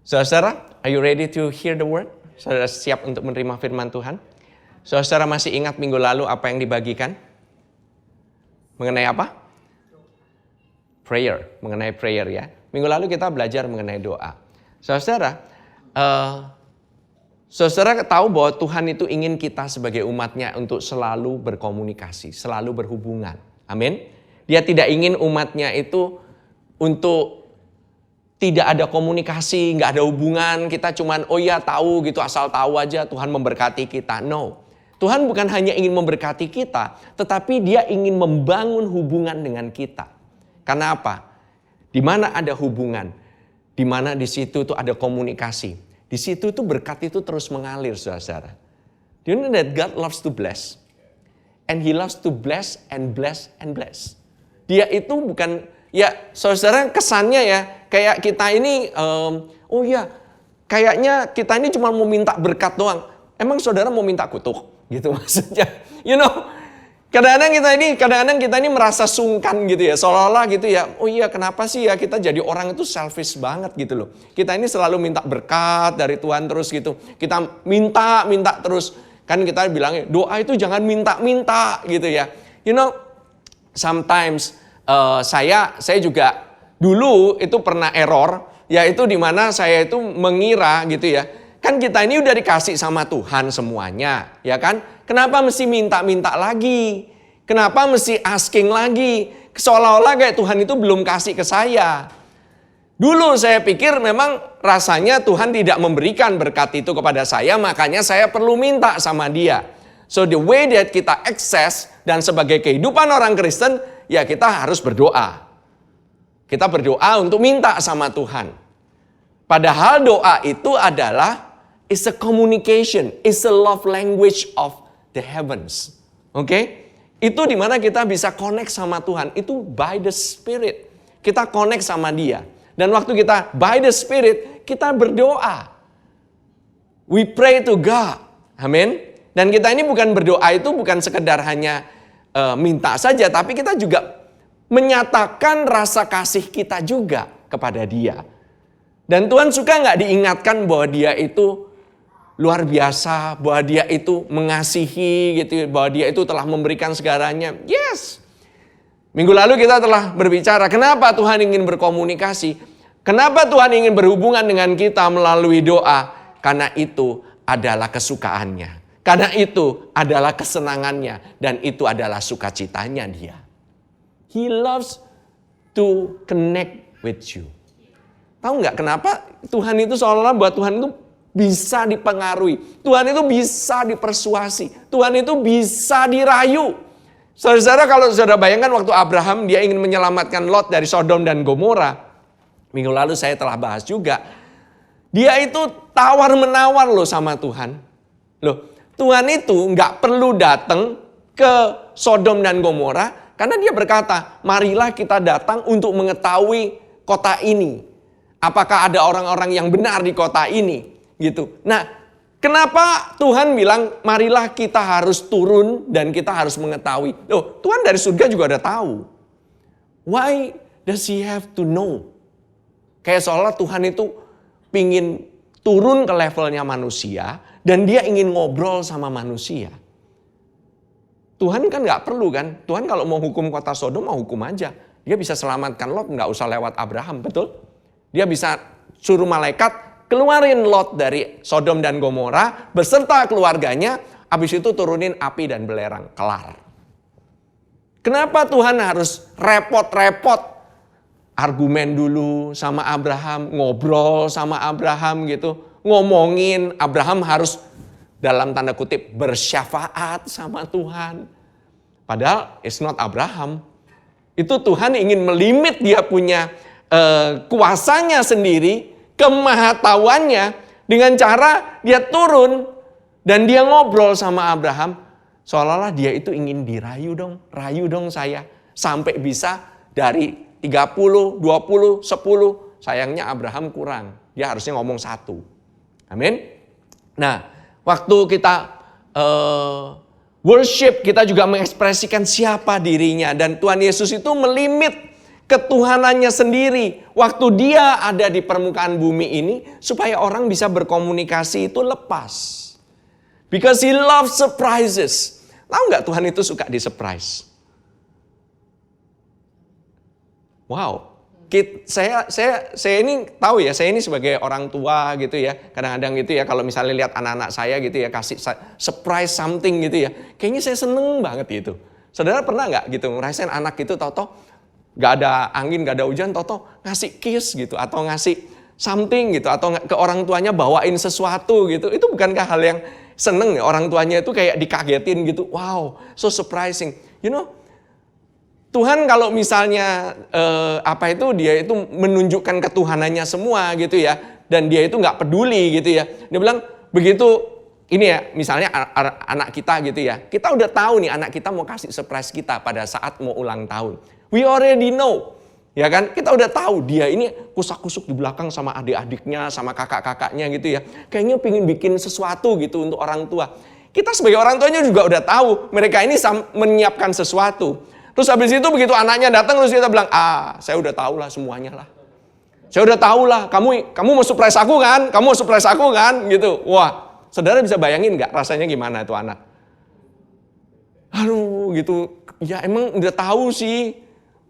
Saudara, are you ready to hear the word? Saudara siap untuk menerima firman Tuhan? Saudara masih ingat minggu lalu apa yang dibagikan? Mengenai apa? Prayer, mengenai prayer ya. Minggu lalu kita belajar mengenai doa. Saudara, saudara tahu bahwa Tuhan itu ingin kita sebagai umatnya untuk selalu berkomunikasi, selalu berhubungan. Amin. Dia tidak ingin umatnya itu untuk tidak ada komunikasi, nggak ada hubungan. Kita cuman oh ya tahu gitu, asal tahu aja Tuhan memberkati kita. No. Tuhan bukan hanya ingin memberkati kita, tetapi dia ingin membangun hubungan dengan kita. Karena apa? Di mana ada hubungan, di mana di situ tuh ada komunikasi. Di situ tuh berkat itu terus mengalir, saudara. Do you know that God loves to bless? And He loves to bless and bless and bless. Dia itu bukan, ya saudara kesannya ya, kayak kita ini, oh ya, kayaknya kita ini cuma mau minta berkat doang. Emang saudara mau minta kutuk? Gitu maksudnya. You know, kadang-kadang kita ini merasa sungkan gitu ya. Seolah-olah gitu ya, oh iya kenapa sih ya kita jadi orang itu selfish banget gitu loh. Kita ini selalu minta berkat dari Tuhan terus gitu. Kita minta terus. Kan kita bilangnya doa itu jangan minta-minta gitu ya. You know, sometimes saya juga dulu itu pernah error, yaitu di mana saya itu mengira gitu ya. Kan kita ini udah dikasih sama Tuhan semuanya, ya kan? Kenapa mesti minta-minta lagi? Kenapa mesti asking lagi? Seolah-olah kayak Tuhan itu belum kasih ke saya. Dulu saya pikir memang rasanya Tuhan tidak memberikan berkat itu kepada saya, makanya saya perlu minta sama Dia. So the way that kita access dan sebagai kehidupan orang Kristen, ya kita harus berdoa. Kita berdoa untuk minta sama Tuhan. Padahal doa itu adalah is a communication, is a love language of the heavens. Oke? Itu dimana kita bisa connect sama Tuhan. Itu by the Spirit. Kita connect sama Dia. Dan waktu kita by the Spirit, kita berdoa. We pray to God. Amin. Dan kita ini bukan berdoa itu bukan sekedar hanya minta saja, tapi kita juga menyatakan rasa kasih kita juga kepada Dia. Dan Tuhan suka nggak diingatkan bahwa Dia itu luar biasa, bahwa Dia itu mengasihi gitu, bahwa Dia itu telah memberikan segalanya. Yes. Minggu lalu kita telah berbicara kenapa Tuhan ingin berkomunikasi. Kenapa Tuhan ingin berhubungan dengan kita melalui doa? Karena itu adalah kesukaannya. Karena itu adalah kesenangannya. Dan itu adalah sukacitanya Dia. He loves to connect with you. Tahu nggak kenapa Tuhan itu seolah-olah buat Tuhan itu bisa dipengaruhi. Tuhan itu bisa dipersuasi. Tuhan itu bisa dirayu. Saudara, kalau saudara bayangkan waktu Abraham dia ingin menyelamatkan Lot dari Sodom dan Gomora. Minggu lalu saya telah bahas juga. Dia itu tawar-menawar loh sama Tuhan. Loh, Tuhan itu nggak perlu datang ke Sodom dan Gomora. Karena dia berkata, marilah kita datang untuk mengetahui kota ini. Apakah ada orang-orang yang benar di kota ini? Gitu. Nah, kenapa Tuhan bilang marilah kita harus turun dan kita harus mengetahui? Loh, Tuhan dari surga juga udah tahu. Why does He have to know? Kayak seolah Tuhan itu pingin turun ke levelnya manusia dan Dia ingin ngobrol sama manusia. Tuhan kan gak perlu kan? Tuhan kalau mau hukum kota Sodom mau hukum aja. Dia bisa selamatkan Lot, gak usah lewat Abraham, betul? Dia bisa suruh malaikat keluarin Lot dari Sodom dan Gomora beserta keluarganya, habis itu turunin api dan belerang, kelar. Kenapa Tuhan harus repot-repot argumen dulu sama Abraham, ngobrol sama Abraham gitu, ngomongin Abraham harus dalam tanda kutip bersyafaat sama Tuhan. Padahal it's not Abraham. Itu Tuhan ingin melimit dia punya kuasanya sendiri, kemahatauannya dengan cara dia turun dan dia ngobrol sama Abraham. Seolah-olah dia itu ingin dirayu dong, rayu dong saya. Sampai bisa dari 30, 20, 10. Sayangnya Abraham kurang. Dia harusnya ngomong 1. Amin. Nah, waktu kita worship, kita juga mengekspresikan siapa dirinya. Dan Tuhan Yesus itu melimit ketuhanannya sendiri waktu dia ada di permukaan bumi ini supaya orang bisa berkomunikasi itu lepas. Because he loves surprises. Tahu nggak Tuhan itu suka di surprise? Wow. Saya ini tahu ya, saya ini sebagai orang tua gitu ya, kadang-kadang gitu ya kalau misalnya lihat anak-anak saya gitu ya kasih surprise something gitu ya, kayaknya saya seneng banget gitu. Saudara pernah nggak gitu ngerasain anak gitu tau-tau nggak ada angin, nggak ada hujan, tau-tau ngasih kiss gitu atau ngasih something gitu atau ke orang tuanya bawain sesuatu gitu, itu bukankah hal yang seneng ya? Orang tuanya itu kayak dikagetin gitu, wow, so surprising, you know. Tuhan kalau misalnya dia itu menunjukkan ketuhanannya semua gitu ya, dan dia itu nggak peduli gitu ya. Dia bilang begitu ini ya, misalnya anak kita gitu ya, kita udah tahu nih anak kita mau kasih surprise kita pada saat mau ulang tahun. We already know, ya kan? Kita udah tahu dia ini kusak-kusuk di belakang sama adik-adiknya, sama kakak-kakaknya gitu ya. Kayaknya pengen bikin sesuatu gitu untuk orang tua. Kita sebagai orang tuanya juga udah tahu mereka ini menyiapkan sesuatu. Terus habis itu begitu anaknya datang terus kita bilang, saya udah tahu lah semuanya lah. Saya udah tahu lah, kamu mau surprise aku kan? Kamu mau surprise aku kan? Gitu. Wah, saudara bisa bayangin nggak rasanya gimana itu anak? Aduh gitu, ya emang udah tahu sih.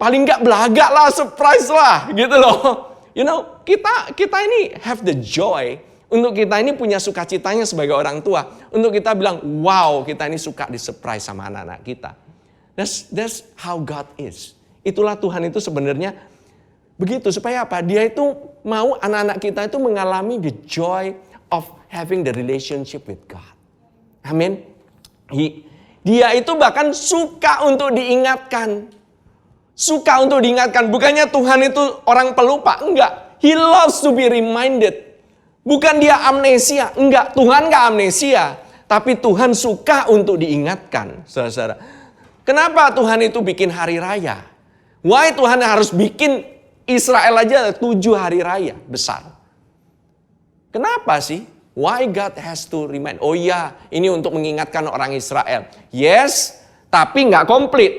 Paling nggak belaga lah, surprise lah gitu loh. You know, kita ini have the joy. Untuk kita ini punya sukacitanya sebagai orang tua. Untuk kita bilang, wow kita ini suka di surprise sama anak-anak kita. That's how God is. Itulah Tuhan itu sebenarnya begitu. Supaya apa? Dia itu mau anak-anak kita itu mengalami the joy of having the relationship with God. Amin. Dia itu bahkan suka untuk diingatkan. Suka untuk diingatkan. Bukannya Tuhan itu orang pelupa. Enggak. He loves to be reminded. Bukan dia amnesia. Enggak. Tuhan enggak amnesia. Tapi Tuhan suka untuk diingatkan. Saudara-saudara. Kenapa Tuhan itu bikin hari raya? Why Tuhan harus bikin Israel aja 7 hari raya besar? Kenapa sih? Why God has to remind? Oh iya, ini untuk mengingatkan orang Israel. Yes, tapi nggak komplit.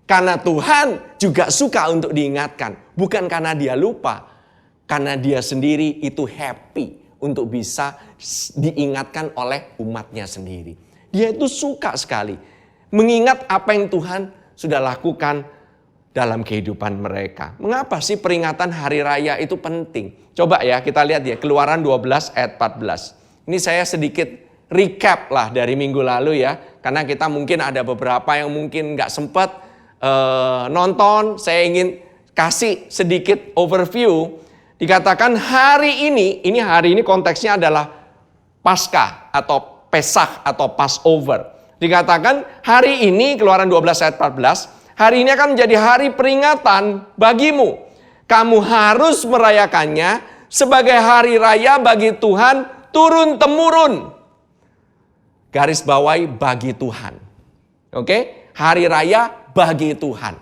Karena Tuhan juga suka untuk diingatkan. Bukan karena dia lupa. Karena dia sendiri itu happy untuk bisa diingatkan oleh umatnya sendiri. Dia itu suka sekali mengingat apa yang Tuhan sudah lakukan dalam kehidupan mereka. Mengapa sih peringatan hari raya itu penting? Coba ya kita lihat ya, Keluaran 12 ayat 14. Ini saya sedikit recap lah dari minggu lalu ya. Karena kita mungkin ada beberapa yang mungkin gak sempat nonton. Saya ingin kasih sedikit overview. Dikatakan hari ini konteksnya adalah Paskah atau Pesach atau Passover. Dikatakan hari ini, Keluaran 12 ayat 14, hari ini akan menjadi hari peringatan bagimu. Kamu harus merayakannya sebagai hari raya bagi Tuhan turun-temurun. Garis bawahi bagi Tuhan. Oke? Hari raya bagi Tuhan.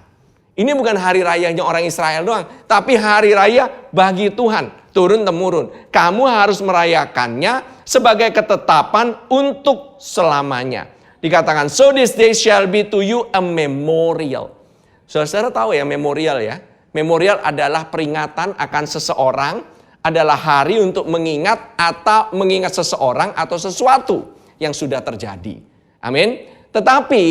Ini bukan hari rayanya orang Israel doang, tapi hari raya bagi Tuhan turun-temurun. Kamu harus merayakannya sebagai ketetapan untuk selamanya. Dikatakan, so this day shall be to you a memorial. Saudara tahu ya memorial ya. Memorial adalah peringatan akan seseorang, adalah hari untuk mengingat atau mengingat seseorang atau sesuatu yang sudah terjadi. Amin. Tetapi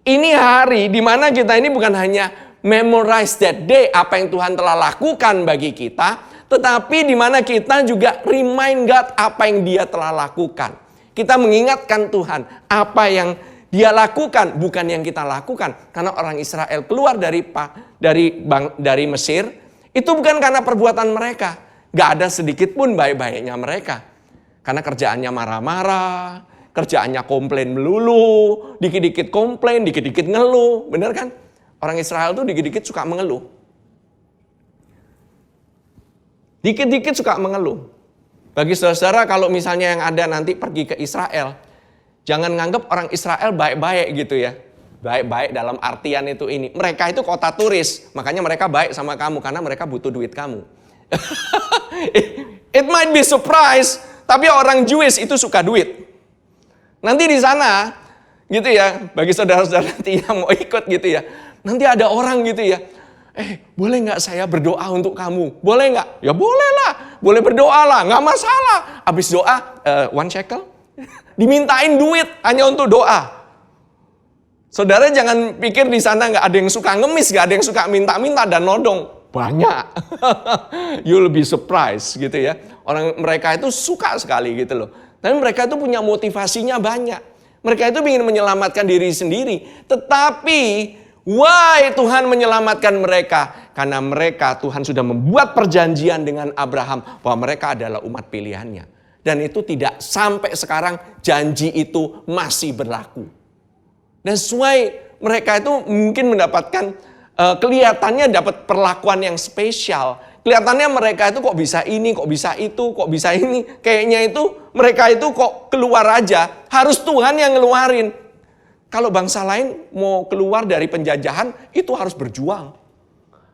ini hari di mana kita ini bukan hanya memorize that day, apa yang Tuhan telah lakukan bagi kita, tetapi di mana kita juga remind God apa yang Dia telah lakukan. Kita mengingatkan Tuhan apa yang Dia lakukan, bukan yang kita lakukan. Karena orang Israel keluar dari Mesir, itu bukan karena perbuatan mereka. Gak ada sedikit pun baik-baiknya mereka. Karena kerjaannya marah-marah, kerjaannya komplain melulu, dikit-dikit komplain, dikit-dikit ngeluh. Benar kan? Orang Israel tuh dikit-dikit suka mengeluh. Dikit-dikit suka mengeluh. Bagi saudara kalau misalnya yang ada nanti pergi ke Israel, jangan nganggap orang Israel baik-baik gitu ya. Baik-baik dalam artian itu ini. Mereka itu kota turis, makanya mereka baik sama kamu karena mereka butuh duit kamu. It might be surprise, tapi orang Jewish itu suka duit. Nanti di sana gitu ya, bagi saudara-saudara nanti yang mau ikut gitu ya. Nanti ada orang gitu ya. Boleh nggak saya berdoa untuk kamu? Boleh nggak? Ya boleh lah, boleh berdoa lah, nggak masalah. Habis doa, 1 shekel, dimintain duit hanya untuk doa. Saudara jangan pikir di sana nggak ada yang suka ngemis, nggak ada yang suka minta-minta dan nodong. Banyak. You'll be surprised gitu ya. Orang mereka itu suka sekali gitu loh. Tapi mereka itu punya motivasinya banyak. Mereka itu ingin menyelamatkan diri sendiri. Tetapi why Tuhan menyelamatkan mereka? Karena mereka, Tuhan sudah membuat perjanjian dengan Abraham bahwa mereka adalah umat pilihannya. Dan itu tidak sampai sekarang janji itu masih berlaku. That's why mereka itu mungkin mendapatkan kelihatannya dapat perlakuan yang spesial. Kelihatannya mereka itu kok bisa ini, kok bisa itu, kok bisa ini. Kayaknya itu mereka itu kok keluar aja. Harus Tuhan yang ngeluarin. Kalau bangsa lain mau keluar dari penjajahan itu harus berjuang.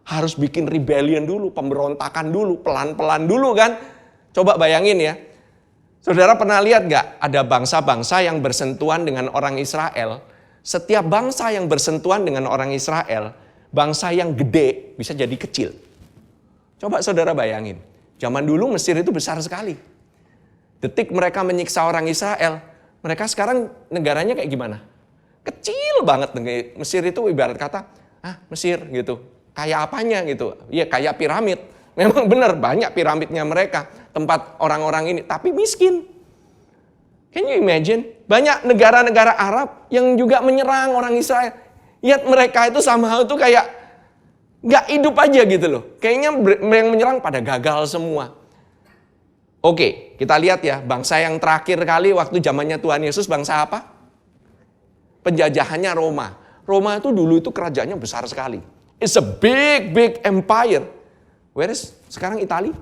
Harus bikin rebellion dulu, pemberontakan dulu, pelan-pelan dulu kan. Coba bayangin ya. Saudara pernah lihat gak ada bangsa-bangsa yang bersentuhan dengan orang Israel? Setiap bangsa yang bersentuhan dengan orang Israel, bangsa yang gede bisa jadi kecil. Coba saudara bayangin, zaman dulu Mesir itu besar sekali. Detik mereka menyiksa orang Israel, mereka sekarang negaranya kayak gimana? Kecil banget. Mesir itu ibarat kata, Mesir gitu, kayak apanya gitu. Ya kayak piramid. Memang benar banyak piramidnya mereka, tempat orang-orang ini, tapi miskin. Can you imagine? Banyak negara-negara Arab yang juga menyerang orang Israel. Lihat mereka itu sama itu kayak nggak hidup aja gitu loh. Kayaknya yang menyerang pada gagal semua. Oke, kita lihat ya, bangsa yang terakhir kali waktu zamannya Tuhan Yesus, bangsa apa? Penjajahannya Roma. Roma itu dulu itu kerajaannya besar sekali. It's a big empire. Whereas sekarang Italia?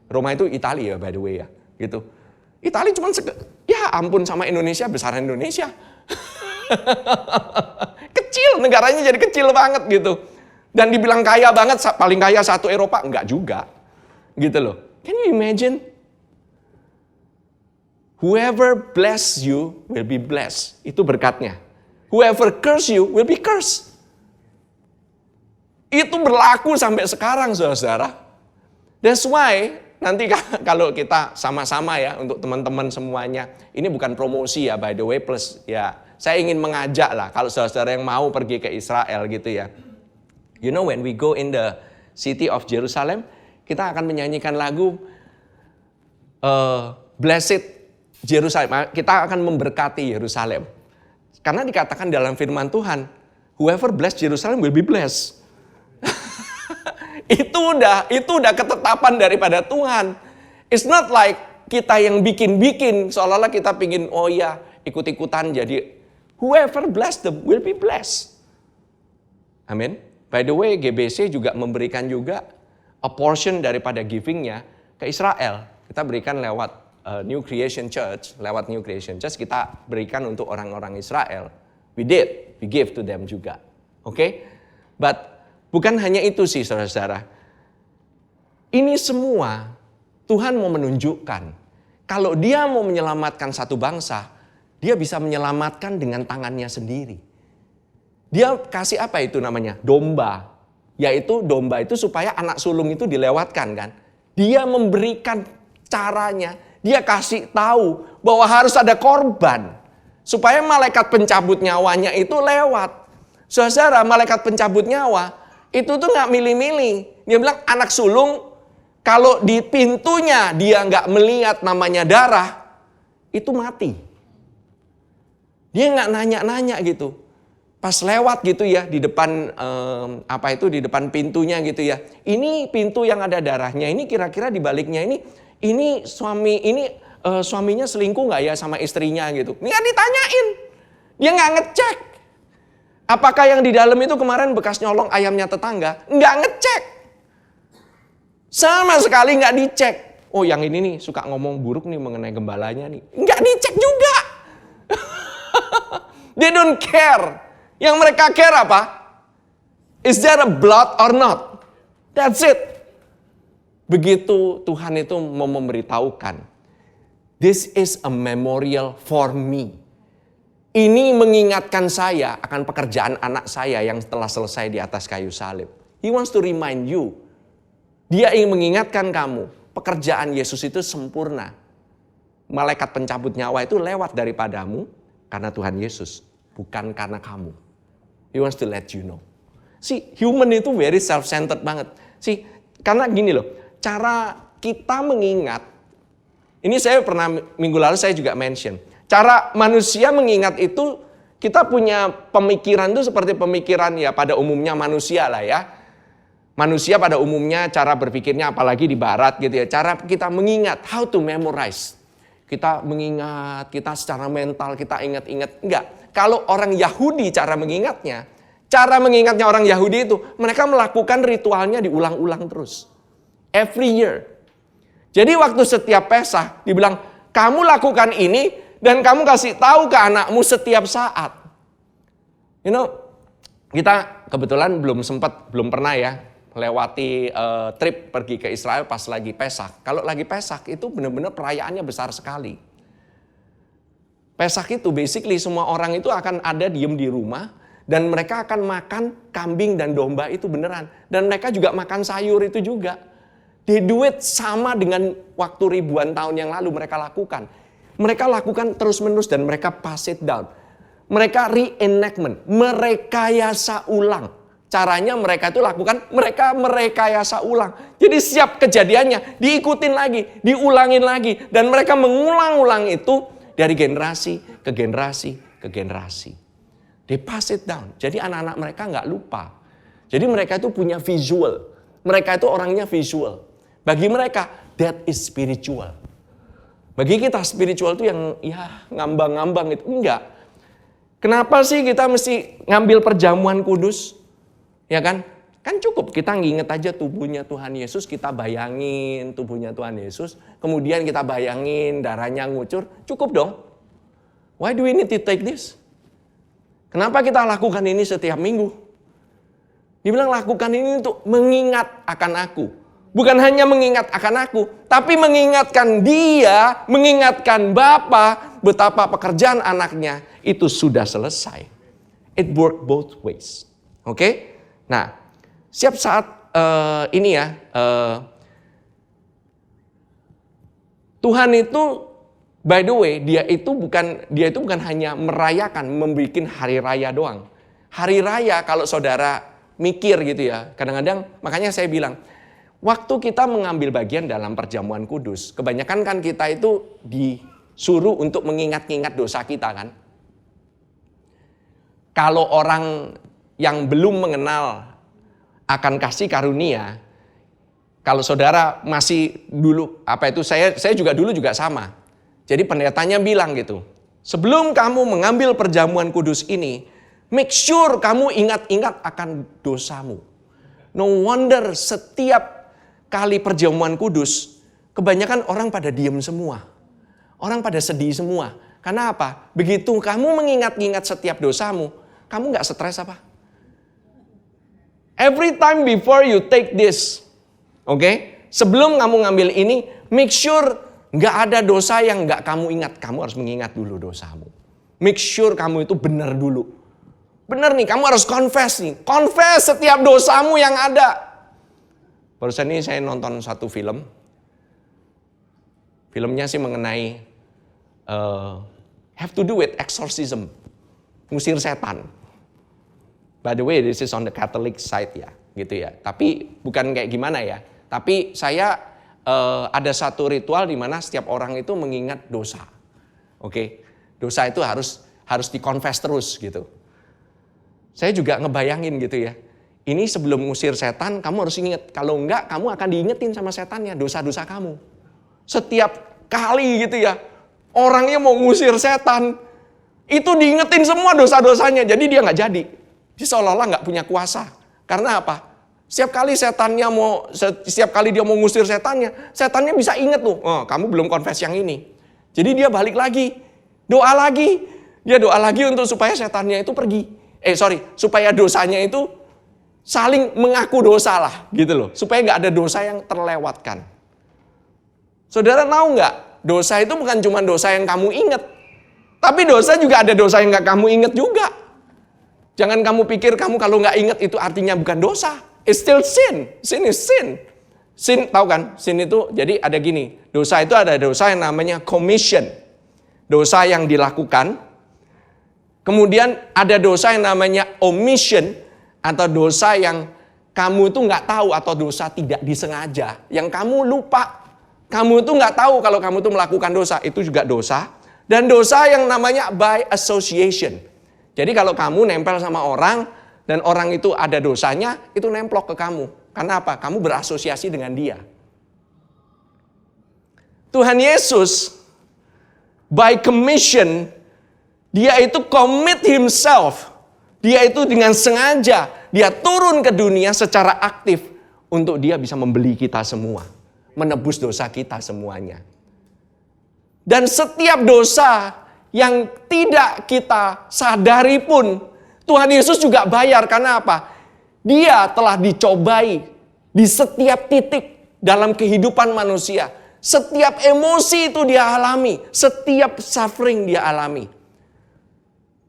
Roma itu Italia ya by the way ya. Gitu. Italia cuma ya ampun sama Indonesia, besaran Indonesia. Kecil, negaranya jadi kecil banget gitu. Dan dibilang kaya banget, paling kaya satu Eropa, enggak juga. Gitu loh. Can you imagine? Whoever bless you will be blessed. Itu berkatnya. Whoever curse you will be cursed. Itu berlaku sampai sekarang saudara. That's why nanti kalau kita sama-sama ya untuk teman-teman semuanya. Ini bukan promosi ya by the way, plus ya saya ingin mengajak lah kalau saudara yang mau pergi ke Israel gitu ya. You know when we go in the city of Jerusalem, kita akan menyanyikan lagu Blessed Jerusalem. Kita akan memberkati Yerusalem. Karena dikatakan dalam firman Tuhan, whoever bless Jerusalem will be blessed. Itu udah ketetapan daripada Tuhan. It's not like kita yang bikin-bikin seolah-olah kita pingin ikut-ikutan jadi whoever bless them will be blessed. Amin. By the way, GBC juga memberikan juga a portion daripada givingnya ke Israel. Kita berikan lewat New Creation Church, kita berikan untuk orang-orang Israel. We give to them juga. Oke? But bukan hanya itu sih saudara-saudara. Ini semua Tuhan mau menunjukkan kalau dia mau menyelamatkan satu bangsa, dia bisa menyelamatkan dengan tangannya sendiri. Dia kasih apa itu namanya? Domba. Yaitu domba itu supaya anak sulung itu dilewatkan kan. Dia memberikan caranya. Dia kasih tahu bahwa harus ada korban. Supaya malaikat pencabut nyawanya itu lewat. Saudara, malaikat pencabut nyawa itu tuh gak milih-milih. Dia bilang anak sulung kalau di pintunya dia gak melihat namanya darah, itu mati. Dia gak nanya-nanya gitu. Pas lewat gitu ya di depan di depan pintunya gitu ya. Ini pintu yang ada darahnya. Ini kira-kira di baliknya ini suaminya selingkuh nggak ya sama istrinya gitu. Nggak ditanyain. Dia nggak ngecek. Apakah yang di dalam itu kemarin bekas nyolong ayamnya tetangga? Nggak ngecek. Sama sekali nggak dicek. Oh yang ini nih suka ngomong buruk nih mengenai gembalanya nih. Nggak dicek juga. They don't care. Yang mereka care apa? Is there a blood or not? That's it. Begitu Tuhan itu mau memberitahukan. This is a memorial for me. Ini mengingatkan saya akan pekerjaan anak saya yang telah selesai di atas kayu salib. He wants to remind you. Dia ingin mengingatkan kamu, pekerjaan Yesus itu sempurna. Malaikat pencabut nyawa itu lewat daripadamu karena Tuhan Yesus, bukan karena kamu. He wants to let you know. See, human itu very self-centered banget. See, karena gini loh, cara kita mengingat, ini saya pernah minggu lalu saya juga mention, cara manusia mengingat itu, kita punya pemikiran itu seperti pemikiran ya pada umumnya manusia lah ya. Manusia pada umumnya cara berpikirnya apalagi di barat gitu ya. Cara kita mengingat, how to memorize. Kita mengingat, kita secara mental kita ingat-ingat. Enggak, kalau orang Yahudi cara mengingatnya orang Yahudi itu, mereka melakukan ritualnya diulang-ulang terus. Every year. Jadi waktu setiap Pesa dibilang, kamu lakukan ini dan kamu kasih tahu ke anakmu setiap saat. You know, kita kebetulan belum pernah ya lewati trip pergi ke Israel pas lagi Pesak. Kalau lagi Pesak itu benar-benar perayaannya besar sekali. Pesak itu basically semua orang itu akan ada diem di rumah dan mereka akan makan kambing dan domba itu beneran. Dan mereka juga makan sayur itu juga. They do it sama dengan waktu ribuan tahun yang lalu mereka lakukan. Mereka lakukan terus-menerus dan mereka pass it down. Mereka reenactment, merekayasa ulang. Caranya mereka itu lakukan, mereka merekayasa ulang. Jadi setiap kejadiannya diikutin lagi, diulangin lagi. Dan mereka mengulang-ulang itu dari generasi ke generasi ke generasi. They pass it down. Jadi anak-anak mereka nggak lupa. Jadi mereka itu punya visual. Mereka itu orangnya visual. Bagi mereka, that is spiritual. Bagi kita spiritual itu yang ya ngambang-ngambang itu. Enggak. Kenapa sih kita mesti ngambil perjamuan kudus? Ya kan? Kan cukup kita nginget aja tubuhnya Tuhan Yesus, kita bayangin tubuhnya Tuhan Yesus, kemudian kita bayangin darahnya ngucur, cukup dong. Why do we need to take this? Kenapa kita lakukan ini setiap minggu? Dibilang lakukan ini untuk mengingat akan aku. Bukan hanya mengingat akan aku, tapi mengingatkan dia, mengingatkan Bapa betapa pekerjaan anaknya itu sudah selesai. It work both ways. Oke? Nah, setiap saat ini ya, Tuhan itu, by the way, dia itu bukan hanya merayakan, membuat hari raya doang. Hari raya kalau saudara mikir gitu ya, kadang-kadang makanya saya bilang, waktu kita mengambil bagian dalam perjamuan kudus, kebanyakan kan kita itu disuruh untuk mengingat-ingat dosa kita kan. Kalau orang yang belum mengenal akan kasih karunia, kalau saudara masih dulu, saya juga dulu juga sama. Jadi pendetanya bilang gitu, sebelum kamu mengambil perjamuan kudus ini, make sure kamu ingat-ingat akan dosamu. No wonder setiap kali perjamuan kudus, kebanyakan orang pada diem semua. Orang pada sedih semua. Karena apa? Begitu kamu mengingat-ingat setiap dosamu, kamu gak stres apa? Every time before you take this, oke? Sebelum kamu ngambil ini, make sure gak ada dosa yang gak kamu ingat. Kamu harus mengingat dulu dosamu. Make sure kamu itu benar dulu. Benar nih, kamu harus confess nih. Confess setiap dosamu yang ada. Barusan ini saya nonton satu film. Filmnya sih mengenai have to do with exorcism. Ngusir setan. By the way, this is on the Catholic side ya, gitu ya. Tapi bukan kayak gimana ya. Tapi saya ada satu ritual di mana setiap orang itu mengingat dosa. Oke. Dosa itu harus dikonfes terus gitu. Saya juga ngebayangin gitu ya. Ini sebelum ngusir setan, kamu harus ingat. Kalau enggak, kamu akan diingetin sama setannya dosa-dosa kamu. Setiap kali gitu ya, orangnya mau ngusir setan, itu diingetin semua dosa-dosanya. Jadi dia nggak jadi. Dia seolah-olah nggak punya kuasa. Karena apa? Setiap kali dia mau ngusir setannya bisa inget tuh. Oh, kamu belum confess yang ini. Jadi dia balik lagi, doa lagi. Dia doa lagi untuk supaya setannya itu pergi. Supaya dosanya itu saling mengaku dosa lah, gitu loh. Supaya nggak ada dosa yang terlewatkan. Saudara tahu nggak? Dosa itu bukan cuma dosa yang kamu inget. Tapi dosa juga ada dosa yang nggak kamu inget juga. Jangan kamu pikir kamu kalau nggak inget itu artinya bukan dosa. it's still sin. Sin is sin. Sin, tahu kan? Sin itu, jadi ada gini. Dosa itu ada dosa yang namanya commission. Dosa yang dilakukan. Kemudian ada dosa yang namanya omission. Atau dosa yang kamu itu nggak tahu, atau dosa tidak disengaja. Yang kamu lupa. Kamu itu nggak tahu kalau kamu itu melakukan dosa. Itu juga dosa. Dan dosa yang namanya by association. Jadi kalau kamu nempel sama orang, dan orang itu ada dosanya, itu nemplok ke kamu. Karena apa? Kamu berasosiasi dengan dia. Tuhan Yesus, by commission, dia itu commit himself. Dia itu dengan sengaja, dia turun ke dunia secara aktif untuk dia bisa membeli kita semua. Menebus dosa kita semuanya. Dan setiap dosa yang tidak kita sadari pun, Tuhan Yesus juga bayar. Karena apa? Dia telah dicobai di setiap titik dalam kehidupan manusia. Setiap emosi itu dia alami. Setiap suffering dia alami.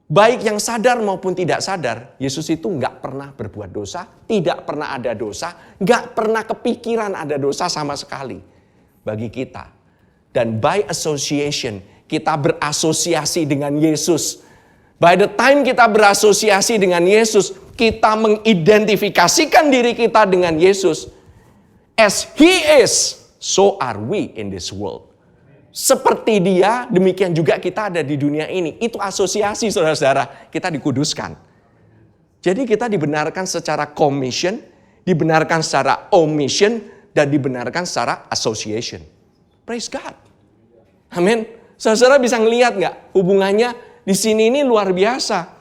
Baik yang sadar maupun tidak sadar, Yesus itu nggak pernah berbuat dosa, tidak pernah ada dosa, nggak pernah kepikiran ada dosa sama sekali bagi kita. Dan by association, kita berasosiasi dengan Yesus. By the time kita berasosiasi dengan Yesus, kita mengidentifikasikan diri kita dengan Yesus. As He is, so are we in this world. Seperti dia, demikian juga kita ada di dunia ini. Itu asosiasi, saudara-saudara. Kita dikuduskan. Jadi kita dibenarkan secara commission, dibenarkan secara omission, dan dibenarkan secara association. Praise God. Amin. Saudara bisa ngelihat nggak hubungannya di sini ini luar biasa.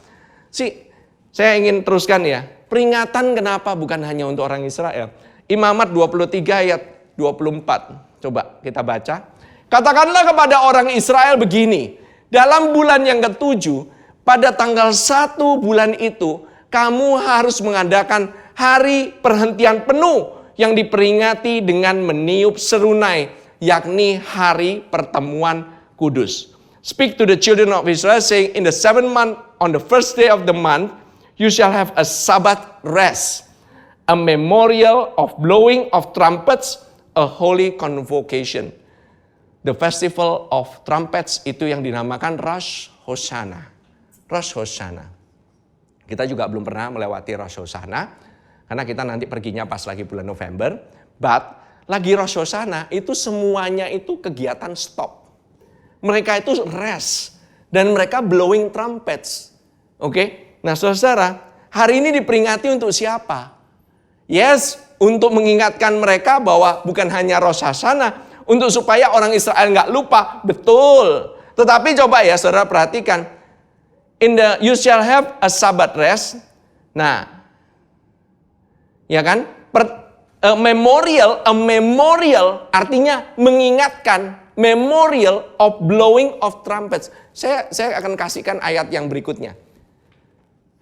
Saya ingin teruskan ya. Peringatan kenapa bukan hanya untuk orang Israel. Imamat 23 ayat 24. Coba kita baca. Katakanlah kepada orang Israel begini, dalam bulan yang ke-7, pada tanggal 1 bulan itu, kamu harus mengadakan hari perhentian penuh yang diperingati dengan meniup serunai, yakni hari pertemuan kudus. Speak to the children of Israel, saying, in the 7th month, on the first day of the month, you shall have a Sabbath rest, a memorial of blowing of trumpets, a holy convocation. The festival of trumpets itu yang dinamakan Rosh Hoshana. Rosh Hoshana. Kita juga belum pernah melewati Rosh Hoshana. Karena kita nanti perginya pas lagi bulan November. But lagi Rosh Hoshana itu semuanya itu kegiatan stop. Mereka itu rest. Dan mereka blowing trumpets. Oke? Nah saudara, hari ini diperingati untuk siapa? Yes, untuk mengingatkan mereka bahwa bukan hanya Rosh Hashanah. Untuk supaya orang Israel nggak lupa. Betul. Tetapi coba ya saudara perhatikan. You shall have a Sabbath rest. Nah. Ya kan? A memorial artinya mengingatkan. Memorial of blowing of trumpets. Saya akan kasihkan ayat yang berikutnya.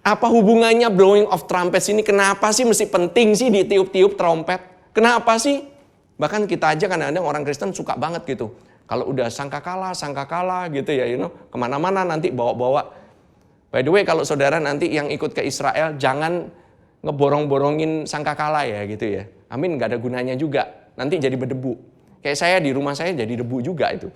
Apa hubungannya blowing of trumpets ini? Kenapa sih mesti penting sih ditiup-tiup trompet? Kenapa sih? Bahkan kita aja kadang-kadang orang Kristen suka banget gitu. Kalau udah sangkakala gitu ya, kemana-mana nanti bawa-bawa. By the way, kalau saudara nanti yang ikut ke Israel, jangan ngeborong-borongin sangkakala ya gitu ya. Amin, gak ada gunanya juga. Nanti jadi berdebu. Kayak saya di rumah saya jadi debu juga itu.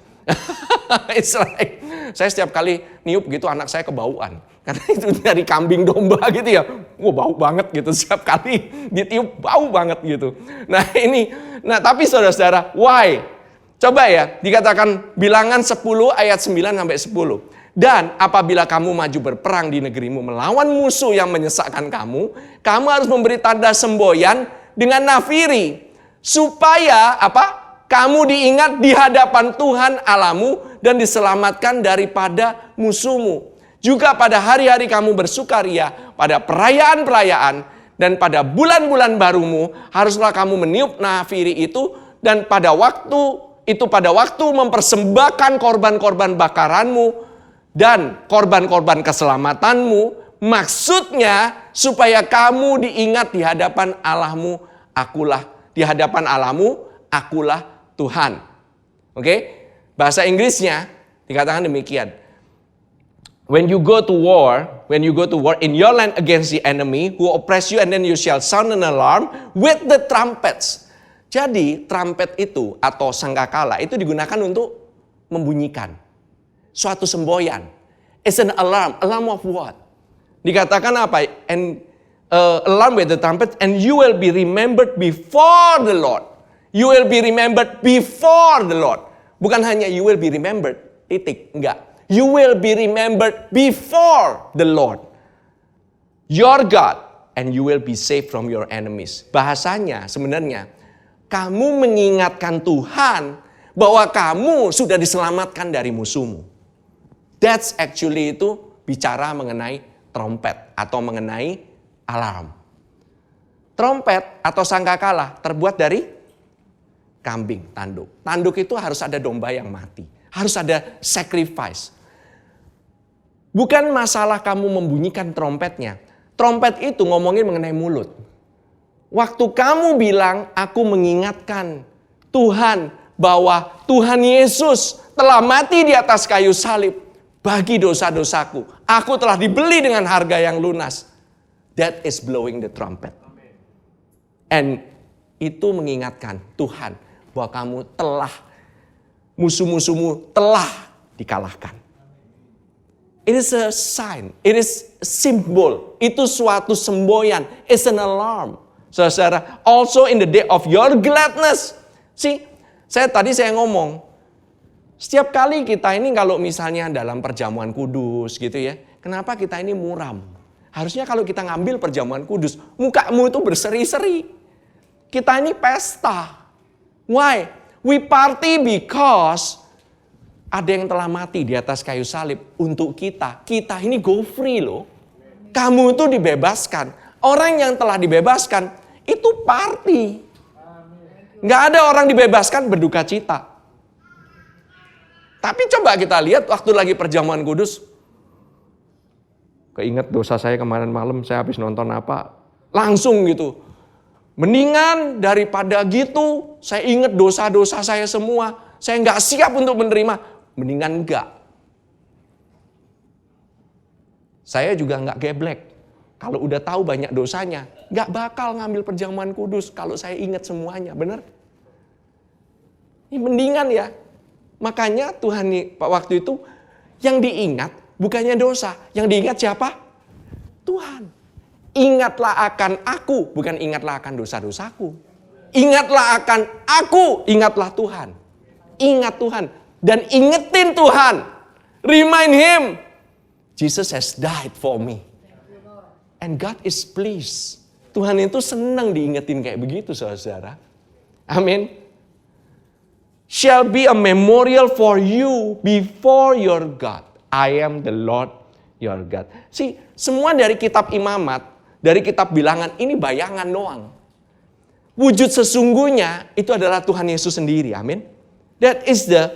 Israel. Saya setiap kali niup gitu anak saya kebauan. Karena itu dari kambing domba gitu ya. Wah bau banget gitu. Setiap kali ditiup bau banget gitu. Nah tapi saudara-saudara, why? Coba ya, dikatakan bilangan 10 ayat 9 sampai 10. Dan apabila kamu maju berperang di negerimu melawan musuh yang menyesakkan kamu harus memberi tanda semboyan dengan nafiri. Supaya apa? Kamu diingat di hadapan Tuhan Allahmu dan diselamatkan daripada musuhmu. Juga pada hari-hari kamu bersukaria, pada perayaan-perayaan, dan pada bulan-bulan barumu, haruslah kamu meniup nafiri itu, dan pada waktu mempersembahkan korban-korban bakaranmu, dan korban-korban keselamatanmu, maksudnya supaya kamu diingat di hadapan Allahmu, akulah Tuhan. Oke? Bahasa Inggrisnya dikatakan demikian. When you go to war, when you go to war in your land against the enemy who oppress you, and then you shall sound an alarm with the trumpets. Jadi trumpet itu atau sangkakala itu digunakan untuk membunyikan suatu semboyan. It's an alarm. Alarm of what? Dikatakan apa? And alarm with the trumpet, and you will be remembered before the Lord. You will be remembered before the Lord. Bukan hanya you will be remembered, titik, enggak. You will be remembered before the Lord, your God, and you will be saved from your enemies. Bahasanya sebenarnya, kamu mengingatkan Tuhan bahwa kamu sudah diselamatkan dari musuhmu. That's actually itu bicara mengenai trompet atau mengenai alarm. Trompet atau sangkakala terbuat dari kambing, tanduk. Tanduk itu harus ada domba yang mati. Harus ada sacrifice. Bukan masalah kamu membunyikan trompetnya. Trompet itu ngomongin mengenai mulut. Waktu kamu bilang, aku mengingatkan Tuhan bahwa Tuhan Yesus telah mati di atas kayu salib bagi dosa-dosaku. Aku telah dibeli dengan harga yang lunas. That is blowing the trumpet. And itu mengingatkan Tuhan bahwa kamu telah, musuh-musuhmu telah dikalahkan. It is a sign, it is a symbol, itu suatu semboyan, it's an alarm. Saudara, also in the day of your gladness. See, tadi saya ngomong, setiap kali kita ini kalau misalnya dalam perjamuan kudus gitu ya, kenapa kita ini muram? Harusnya kalau kita ngambil perjamuan kudus, mukamu itu berseri-seri. Kita ini pesta. Why? We party because ada yang telah mati di atas kayu salib untuk kita. Kita ini go free loh. Kamu itu dibebaskan. Orang yang telah dibebaskan itu party. Nggak ada orang dibebaskan berduka cita. Tapi coba kita lihat waktu lagi perjamuan kudus. Keinget dosa saya kemarin malam, saya habis nonton apa. Langsung gitu. Mendingan daripada gitu, saya ingat dosa-dosa saya semua. Saya nggak siap untuk menerima. Mendingan enggak. Saya juga enggak geblek. Kalau udah tahu banyak dosanya, enggak bakal ngambil perjamuan kudus kalau saya ingat semuanya, benar? Ini mendingan ya. Makanya Tuhan waktu itu yang diingat bukannya dosa, yang diingat siapa? Tuhan. Ingatlah akan aku, bukan ingatlah akan dosa-dosaku. Ingatlah akan aku, ingatlah Tuhan. Ingat Tuhan. Dan ingetin Tuhan. Remind Him. Jesus has died for me. And God is pleased. Tuhan itu senang diingetin kayak begitu saudara. Amin. Shall be a memorial for you before your God. I am the Lord your God. See, semua dari kitab imamat, dari kitab bilangan, ini bayangan doang. Wujud sesungguhnya itu adalah Tuhan Yesus sendiri. Amin. That is the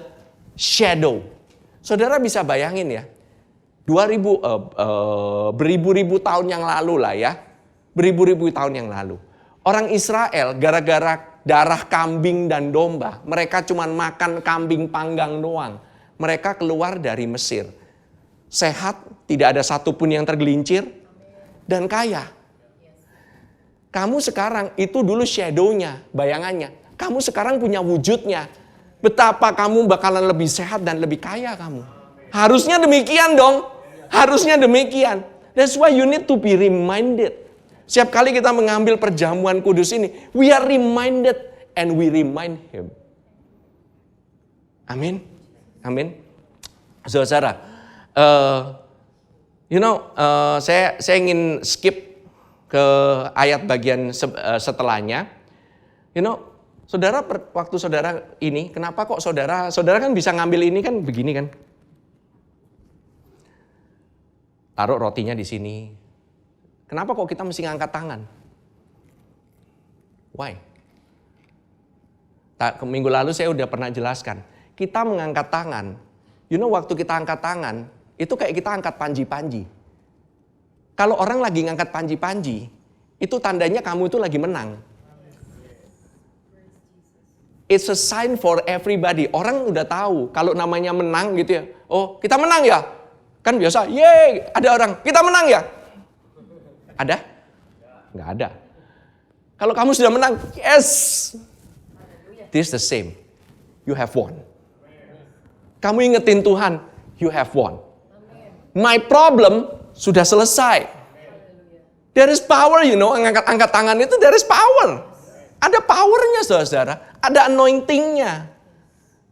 shadow. Saudara bisa bayangin ya, beribu-ribu tahun yang lalu lah ya, beribu-ribu tahun yang lalu. Orang Israel gara-gara darah kambing dan domba, mereka cuma makan kambing panggang doang. Mereka keluar dari Mesir. Sehat, tidak ada satupun yang tergelincir, dan kaya. Kamu sekarang, itu dulu shadow-nya, bayangannya. Kamu sekarang punya wujudnya. Betapa kamu bakalan lebih sehat dan lebih kaya kamu. Harusnya demikian dong. Harusnya demikian. That's why you need to be reminded. Setiap kali kita mengambil perjamuan kudus ini, we are reminded and we remind Him. Amin. Amin. Saudara, saya ingin skip ke ayat bagian setelahnya. Saudara, waktu saudara ini, kenapa kok saudara kan bisa ngambil ini kan begini kan? Taruh rotinya di sini. Kenapa kok kita mesti ngangkat tangan? Why? Minggu lalu saya udah pernah jelaskan. Kita mengangkat tangan. Waktu kita angkat tangan, itu kayak kita angkat panji-panji. Kalau orang lagi ngangkat panji-panji, itu tandanya kamu itu lagi menang. It's a sign for everybody. Orang udah tahu kalau namanya menang gitu ya. Oh, kita menang ya? Kan biasa, yeay, ada orang, kita menang ya? Ada? Nggak ada. Kalau kamu sudah menang, yes. This the same. You have won. Kamu ingetin Tuhan, you have won. My problem sudah selesai. There is power, angkat tangan itu there is power. Ada powernya saudara, ada anointingnya.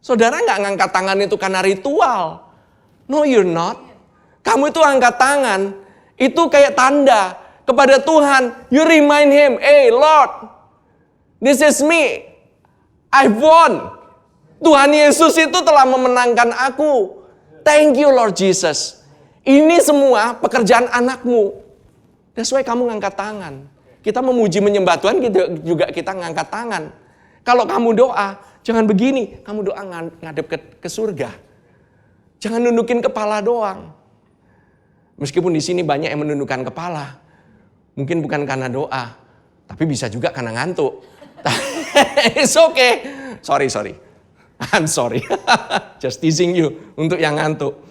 Saudara nggak ngangkat tangan itu karena ritual. No, you're not. Kamu itu angkat tangan, itu kayak tanda kepada Tuhan. You remind Him, hey Lord, this is me. I've won. Tuhan Yesus itu telah memenangkan aku. Thank you Lord Jesus. Ini semua pekerjaan anakmu. That's why kamu ngangkat tangan. Kita memuji menyembah Tuhan, juga kita ngangkat tangan. Kalau kamu doa, jangan begini. Kamu doa ngadep ke surga. Jangan nundukin kepala doang. Meskipun di sini banyak yang menundukkan kepala. Mungkin bukan karena doa, tapi bisa juga karena ngantuk. It's okay. Sorry. I'm sorry. Just teasing you untuk yang ngantuk.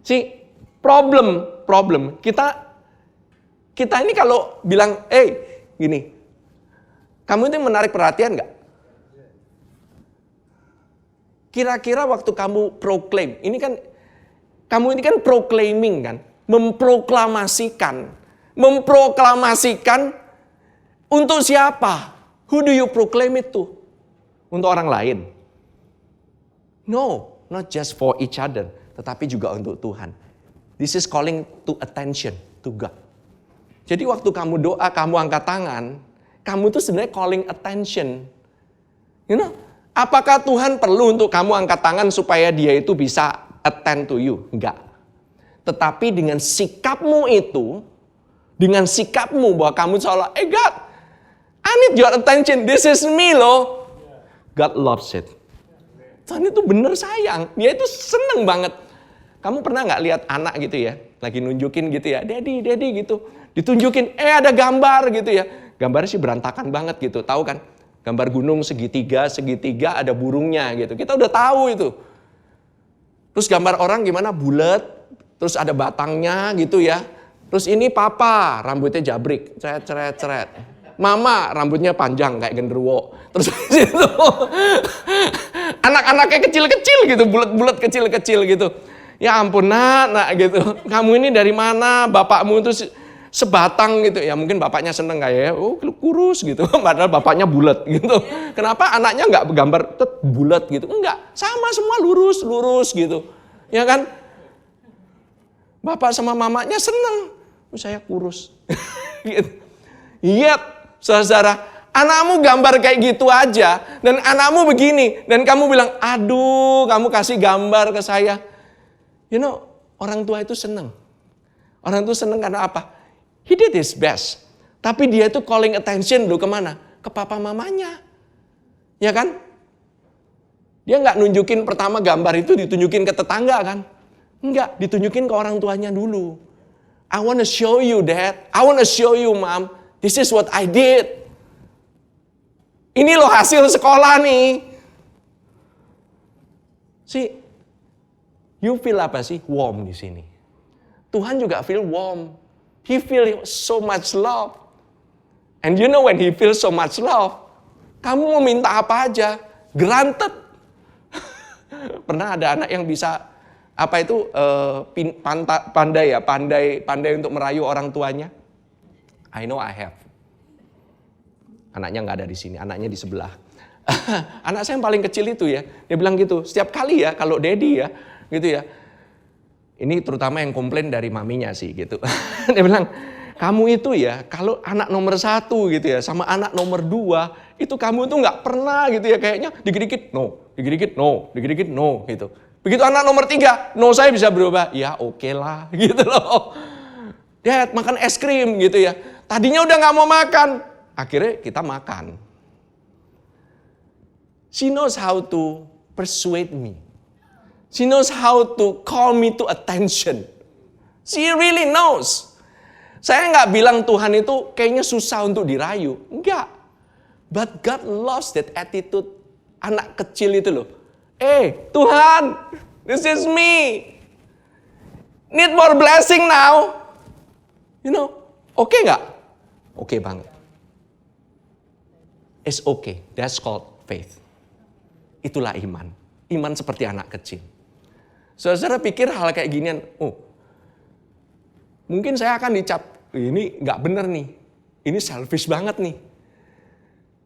See, problem. Kita ini kalau bilang, gini. Kamu itu menarik perhatian nggak? Kira-kira waktu kamu proclaim, kamu ini kan proclaiming kan, memproklamasikan untuk siapa? Who do you proclaim it to? Untuk orang lain? No, not just for each other, tetapi juga untuk Tuhan. This is calling to attention to God. Jadi waktu kamu doa, kamu angkat tangan, kamu tuh sebenarnya calling attention. Apakah Tuhan perlu untuk kamu angkat tangan supaya dia itu bisa attend to you? Enggak. Tetapi dengan sikapmu bahwa kamu seolah, God, I need your attention, this is me loh. God loves it. Tuhan itu bener sayang, dia itu seneng banget. Kamu pernah gak lihat anak gitu ya, lagi nunjukin gitu ya, daddy gitu. Ditunjukin, ada gambar gitu ya. Gambarnya sih berantakan banget gitu, tahu kan? Gambar gunung segitiga ada burungnya gitu. Kita udah tahu itu. Terus gambar orang gimana? Bulat, terus ada batangnya gitu ya. Terus ini papa, rambutnya jabrik, ceret. Mama, rambutnya panjang kayak genderuwo. Terus itu anak-anaknya kecil-kecil gitu, bulat-bulat kecil-kecil gitu. Ya ampun nak gitu. Kamu ini dari mana? Bapakmu itu sebatang gitu. Ya mungkin bapaknya seneng kayak, kurus gitu. Padahal bapaknya bulat gitu. Kenapa anaknya nggak gambar bulat gitu? Enggak, sama semua lurus gitu. Ya kan? Bapak sama mamanya seneng. Saya kurus. Gitu. Iya, saudara, anakmu gambar kayak gitu aja. Dan anakmu begini. Dan kamu bilang, aduh kamu kasih gambar ke saya. Orang tua itu seneng. Orang itu seneng karena apa? He did his best. Tapi dia itu calling attention loh kemana? Ke papa mamanya. Ya kan? Dia nggak nunjukin pertama gambar itu ditunjukin ke tetangga kan? Enggak, ditunjukin ke orang tuanya dulu. I want to show you dad. I want to show you mom. This is what I did. Ini loh hasil sekolah nih. You feel apa sih? Warm di sini. Tuhan juga feel warm. He feel so much love. And you know when he feel so much love, kamu mau minta apa aja, granted. Pernah ada anak yang bisa pandai untuk merayu orang tuanya? I know I have. Anaknya nggak ada di sini, anaknya di sebelah. Anak saya yang paling kecil itu ya, dia bilang gitu, setiap kali ya kalau daddy ya, gitu ya. Ini terutama yang komplain dari maminya sih gitu. Dia bilang, kamu itu ya kalau anak nomor 1 gitu ya sama anak nomor 2 itu kamu tuh nggak pernah gitu ya kayaknya dikit-dikit no gitu. Begitu anak nomor 3, no saya bisa berubah, ya oke lah gitu loh. Dad makan es krim gitu ya. Tadinya udah nggak mau makan, akhirnya kita makan. She knows how to persuade me. She knows how to call me to attention. She really knows. Saya nggak bilang Tuhan itu kayaknya susah untuk dirayu. Enggak. But God loves that attitude anak kecil itu loh. Tuhan, this is me. Need more blessing now. You know, oke nggak? Oke banget. It's okay. That's called faith. Itulah iman. Iman seperti anak kecil. Saudara pikir hal kayak ginian, mungkin saya akan dicap, ini nggak bener nih. Ini selfish banget nih.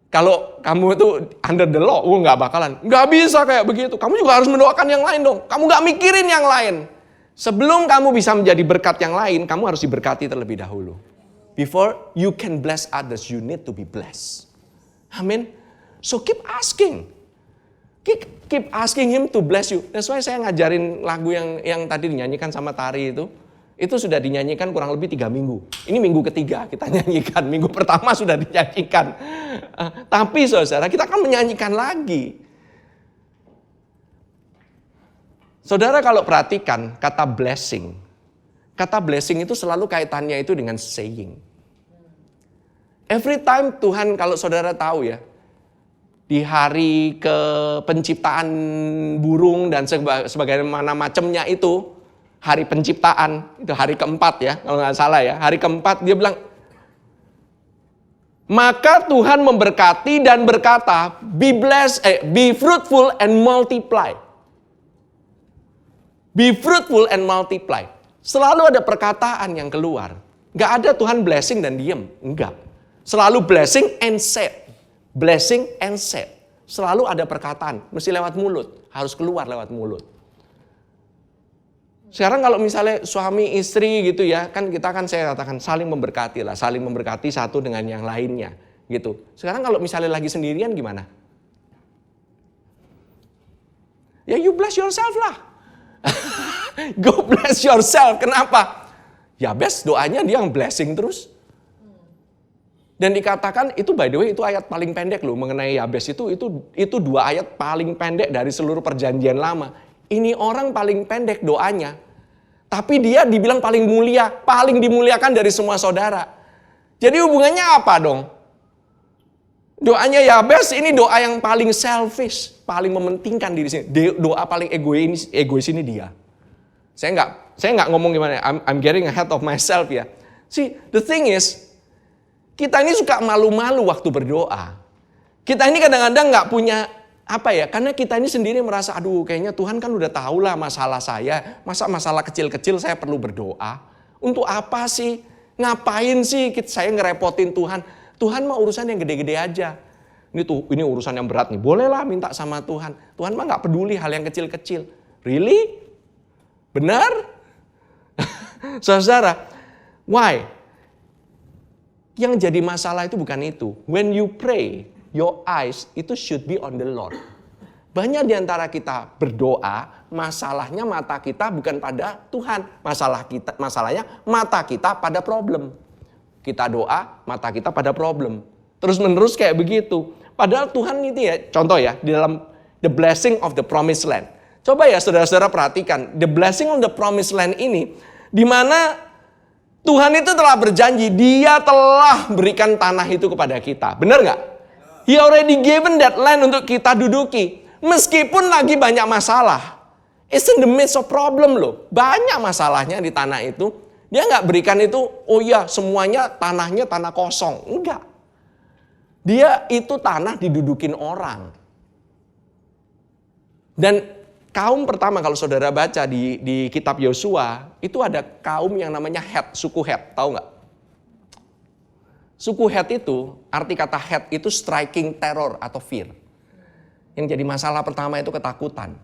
Kalau kamu itu under the law, nggak bakalan. Nggak bisa kayak begitu. Kamu juga harus mendoakan yang lain dong. Kamu nggak mikirin yang lain. Sebelum kamu bisa menjadi berkat yang lain, kamu harus diberkati terlebih dahulu. Before you can bless others, you need to be blessed. Amin. So keep asking. Keep asking him to bless you. That's why saya ngajarin lagu yang tadi dinyanyikan sama Tari itu. Itu sudah dinyanyikan kurang lebih 3 minggu. Ini minggu ketiga kita nyanyikan. Minggu pertama sudah dinyanyikan. Tapi saudara, kita akan menyanyikan lagi. Saudara kalau perhatikan kata blessing itu selalu kaitannya itu dengan saying. Every time Tuhan, kalau saudara tahu ya, di hari ke penciptaan burung dan sebagaimana macamnya itu, hari penciptaan, itu hari keempat ya, kalau nggak salah ya, hari keempat dia bilang, maka Tuhan memberkati dan berkata, be fruitful and multiply. Be fruitful and multiply. Selalu ada perkataan yang keluar. Gak ada Tuhan blessing dan diem. Enggak. Selalu blessing and said. Blessing and said. Selalu ada perkataan. Mesti lewat mulut. Harus keluar lewat mulut. Sekarang kalau misalnya suami istri gitu ya. Kan kita kan saya katakan saling memberkati lah. Saling memberkati satu dengan yang lainnya. Gitu. Sekarang kalau misalnya lagi sendirian gimana? Ya you bless yourself lah. Go bless yourself. Kenapa? Yabes doanya dia yang blessing terus. Dan dikatakan itu by the way itu ayat paling pendek loh mengenai Yabes itu 2 ayat paling pendek dari seluruh perjanjian lama. Ini orang paling pendek doanya. Tapi dia dibilang paling mulia, paling dimuliakan dari semua saudara. Jadi hubungannya apa dong? Doanya Yabes ini doa yang paling selfish, paling mementingkan diri sendiri. Doa paling egois ini dia. Saya nggak ngomong gimana. I'm getting ahead of myself ya. See, the thing is, kita ini suka malu-malu waktu berdoa. Kita ini kadang-kadang nggak punya apa ya? Karena kita ini sendiri merasa, aduh, kayaknya Tuhan kan udah tahu lah masalah saya. Masa masalah kecil-kecil saya perlu berdoa? Untuk apa sih? Ngapain sih saya ngerepotin Tuhan? Tuhan mah urusan yang gede-gede aja. Ini urusan yang berat nih. Bolehlah minta sama Tuhan. Tuhan mah nggak peduli hal yang kecil-kecil. Really? Benar? Saudara, why? Yang jadi masalah itu bukan itu. When you pray, your eyes itu should be on the Lord. Banyak di antara kita berdoa, masalahnya mata kita bukan pada Tuhan. Masalahnya mata kita pada problem. Kita doa, mata kita pada problem. Terus menerus kayak begitu. Padahal Tuhan itu ya, contoh ya, di dalam the blessing of the promised land. Coba ya saudara-saudara perhatikan, the blessing of the promised land ini, di mana Tuhan itu telah berjanji, dia telah berikan tanah itu kepada kita. Benar nggak? He already given that land untuk kita duduki. Meskipun lagi banyak masalah. It's in the midst of problem loh. Banyak masalahnya di tanah itu. Dia nggak berikan itu, oh ya semuanya tanahnya tanah kosong. Enggak. Dia itu tanah didudukin orang. Dan kaum pertama kalau saudara baca di kitab Yosua, itu ada kaum yang namanya Het, suku Het. Tahu nggak? Suku Het itu, arti kata Het itu striking terror atau fear. Yang jadi masalah pertama itu ketakutan.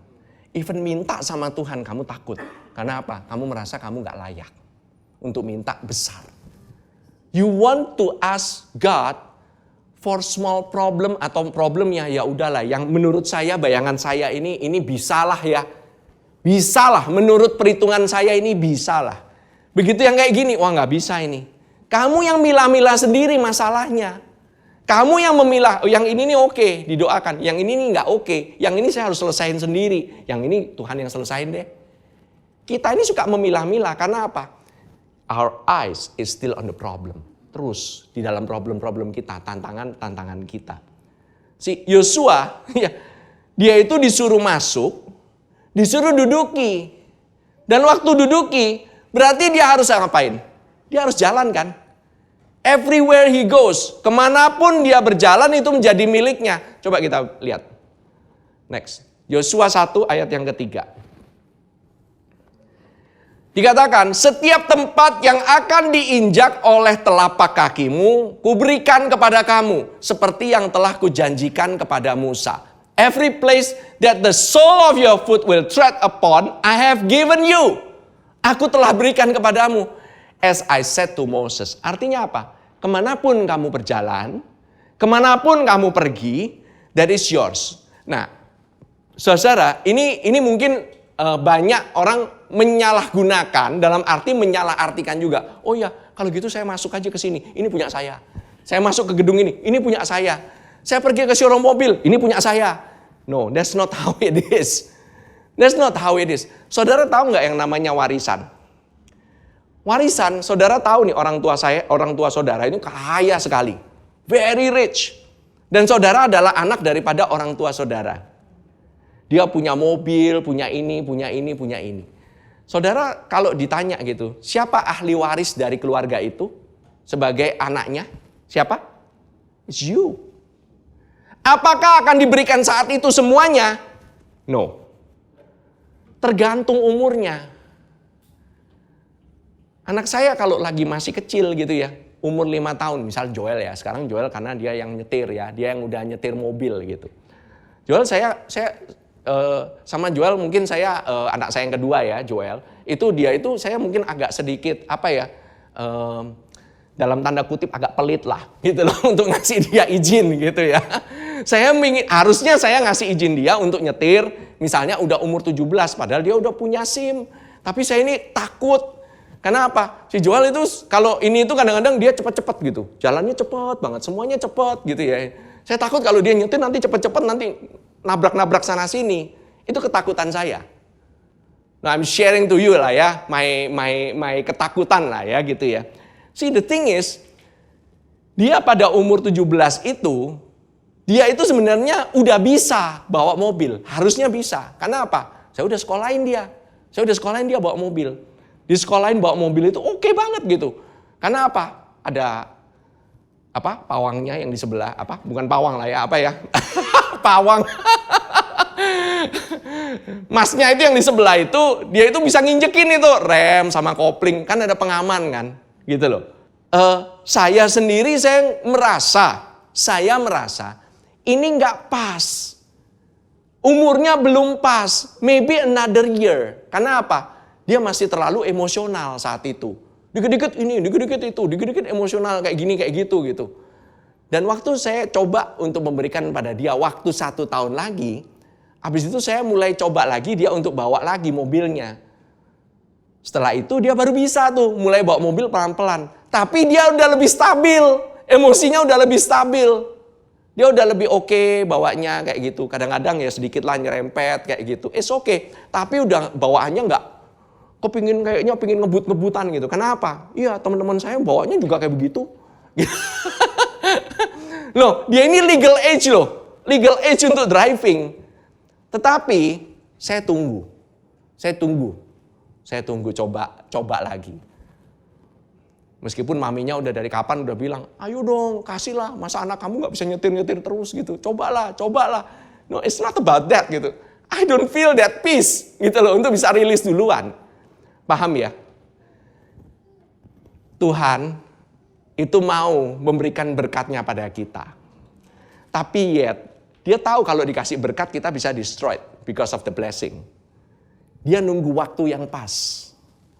Even minta sama Tuhan kamu takut. Karena apa? Kamu merasa kamu nggak layak untuk minta besar. You want to ask God for small problem atau problemnya ya udahlah yang menurut saya bayangan saya ini bisalah ya. Bisalah menurut perhitungan saya ini bisalah. Begitu yang kayak gini, wah nggak bisa ini. Kamu yang milah-milah sendiri masalahnya. Kamu yang memilah, oh, yang ini nih oke, didoakan. Yang ini nih nggak oke. Yang ini saya harus selesain sendiri. Yang ini Tuhan yang selesain deh. Kita ini suka memilah-milah karena apa? Our eyes is still on the problem. Terus di dalam problem-problem kita, tantangan kita. Si Yosua, ya, dia itu disuruh masuk, disuruh duduki. Dan waktu duduki, berarti dia harus ngapain? Dia harus jalan kan? Everywhere he goes, kemanapun dia berjalan itu menjadi miliknya. Coba kita lihat. Next, Yosua 1 ayat yang ketiga. Dikatakan, setiap tempat yang akan diinjak oleh telapak kakimu, kuberikan kepada kamu, seperti yang telah kujanjikan kepada Musa. Every place that the sole of your foot will tread upon, I have given you. Aku telah berikan kepadamu. As I said to Moses. Artinya apa? Kemanapun kamu berjalan, kemanapun kamu pergi, that is yours. Nah, saudara, ini mungkin banyak orang menyalahgunakan, dalam arti menyalahartikan juga. Oh ya, kalau gitu saya masuk aja ke sini, ini punya saya. Saya masuk ke gedung ini punya saya. Saya pergi ke showroom mobil, ini punya saya. No, that's not how it is. That's not how it is. Saudara tahu nggak yang namanya warisan? Warisan, saudara tahu nih orang tua saudara itu kaya sekali. Very rich. Dan saudara adalah anak daripada orang tua saudara. Dia punya mobil, punya ini, punya ini, punya ini. Saudara kalau ditanya gitu, siapa ahli waris dari keluarga itu sebagai anaknya? Siapa? It's you. Apakah akan diberikan saat itu semuanya? No. Tergantung umurnya. Anak saya kalau lagi masih kecil gitu ya, umur 5 tahun, misal Joel ya, sekarang Joel karena dia yang nyetir ya, dia yang udah nyetir mobil gitu. Joel saya sama Joel mungkin saya anak saya yang kedua ya, Joel. Dia itu saya mungkin agak sedikit dalam tanda kutip agak pelit lah gitu loh untuk ngasih dia izin gitu ya. Harusnya saya ngasih izin dia untuk nyetir, misalnya udah umur 17 padahal dia udah punya SIM. Tapi saya ini takut. Kenapa? Si Joel itu kalau ini itu kadang-kadang dia cepat-cepat gitu. Jalannya cepat banget, semuanya cepat gitu ya. Saya takut kalau dia nyetir nanti cepat-cepat nanti nabrak-nabrak sana sini. Itu ketakutan saya. Nah, I'm sharing to you lah ya, my ketakutan lah ya gitu ya. See, the thing is, dia pada umur 17 itu, dia itu sebenarnya udah bisa bawa mobil. Harusnya bisa. Karena apa? Saya udah sekolahin dia bawa mobil. Di sekolahin bawa mobil itu oke banget gitu. Karena apa? Ada pawangnya yang di sebelah, bukan pawang lah ya, pawang. Masnya itu yang di sebelah itu, dia itu bisa nginjekin itu rem sama kopling, kan ada pengaman kan, gitu loh. Saya sendiri saya merasa ini nggak pas. Umurnya belum pas, maybe another year. Karena apa? Dia masih terlalu emosional saat itu. Dikit-dikit ini, dikit-dikit itu, dikit-dikit emosional kayak gini, kayak gitu. Dan waktu saya coba untuk memberikan pada dia waktu 1 tahun lagi, habis itu saya mulai coba lagi dia untuk bawa lagi mobilnya. Setelah itu dia baru bisa tuh mulai bawa mobil pelan-pelan. Tapi dia udah lebih stabil, emosinya udah lebih stabil. Dia udah lebih oke bawanya kayak gitu. Kadang-kadang ya sedikit lah nyerempet kayak gitu. It's okay. Tapi udah bawaannya nggak kayaknya pingin ngebut-ngebutan gitu. Kenapa? Iya, teman-teman saya bawanya juga kayak begitu. Loh, dia ini legal age loh. Legal age untuk driving. Tetapi saya tunggu coba lagi. Meskipun maminya udah dari kapan udah bilang, ayo dong kasihlah, masa anak kamu gak bisa nyetir-nyetir terus gitu. Cobalah. No, it's not about that gitu. I don't feel that peace gitu loh untuk bisa rilis duluan. Paham ya? Tuhan itu mau memberikan berkatnya pada kita. Tapi dia tahu kalau dikasih berkat kita bisa destroyed because of the blessing. Dia nunggu waktu yang pas.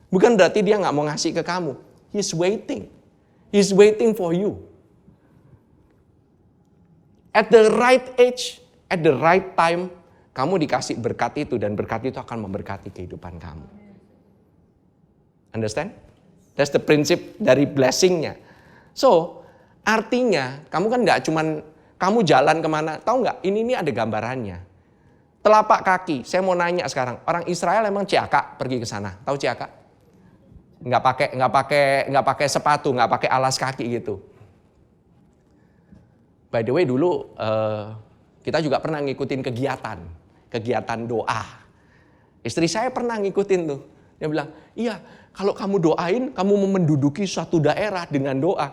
Bukan berarti dia gak mau ngasih ke kamu. He's waiting. He's waiting for you. At the right age, at the right time, kamu dikasih berkat itu dan berkat itu akan memberkati kehidupan kamu. Understand? That's the prinsip dari blessing-nya. So, artinya kamu kan gak cuman kamu jalan kemana, tahu nggak? Ini ada gambarannya. Telapak kaki. Saya mau nanya sekarang, orang Israel emang ciaka pergi ke sana? Tahu ciaka? Nggak pakai sepatu, nggak pakai alas kaki gitu. By the way dulu kita juga pernah ngikutin kegiatan doa. Istri saya pernah ngikutin tuh. Dia bilang, iya kalau kamu doain, kamu mau menduduki suatu daerah dengan doa,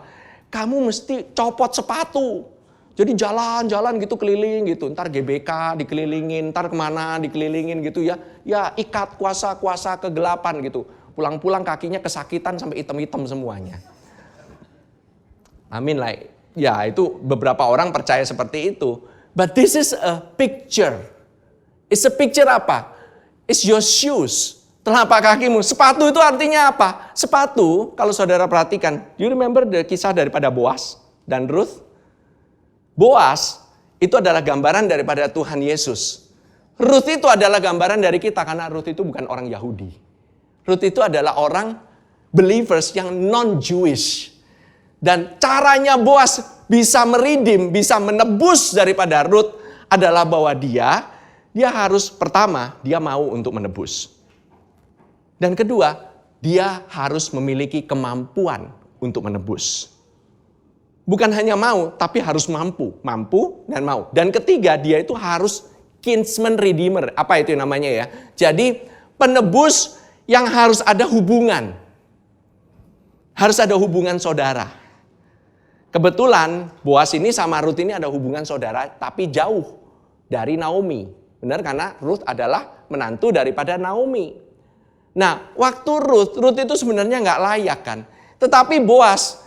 kamu mesti copot sepatu. Jadi jalan-jalan gitu keliling gitu, ntar GBK dikelilingin, ntar kemana dikelilingin gitu ya. Ya ikat kuasa-kuasa kegelapan gitu. Pulang-pulang kakinya kesakitan sampai hitam-hitam semuanya. Amin lah. Ya itu beberapa orang percaya seperti itu. But this is a picture. It's a picture apa? It's your shoes. Telapak kakimu. Sepatu itu artinya apa? Sepatu, kalau saudara perhatikan. Do you remember the kisah daripada Boaz dan Ruth? Boaz itu adalah gambaran daripada Tuhan Yesus. Ruth itu adalah gambaran dari kita karena Ruth itu bukan orang Yahudi. Ruth itu adalah orang believers yang non-Jewish. Dan caranya Boaz bisa meridim, bisa menebus daripada Ruth adalah bahwa dia harus pertama, dia mau untuk menebus. Dan kedua, dia harus memiliki kemampuan untuk menebus. Bukan hanya mau, tapi harus mampu. Mampu dan mau. Dan ketiga, dia itu harus kinsman redeemer. Apa itu namanya ya? Jadi penebus yang harus ada hubungan. Harus ada hubungan saudara. Kebetulan Boaz ini sama Ruth ini ada hubungan saudara, tapi jauh dari Naomi. Benar, karena Ruth adalah menantu daripada Naomi. Nah, waktu Ruth itu sebenarnya nggak layak kan. Tetapi Boaz,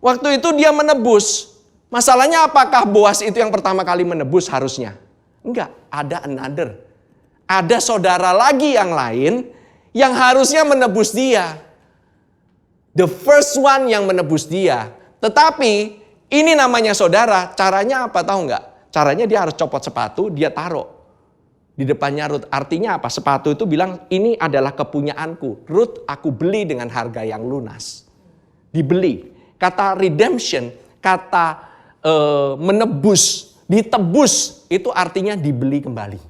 waktu itu dia menebus. Masalahnya apakah Boaz itu yang pertama kali menebus harusnya? Enggak, ada another. Ada saudara lagi yang lain yang harusnya menebus dia. The first one yang menebus dia. Tetapi ini namanya saudara, caranya apa tahu enggak? Caranya dia harus copot sepatu, dia taruh di depannya Ruth. Artinya apa? Sepatu itu bilang ini adalah kepunyaanku. Ruth aku beli dengan harga yang lunas. Dibeli. Kata redemption, kata menebus, ditebus, itu artinya dibeli kembali.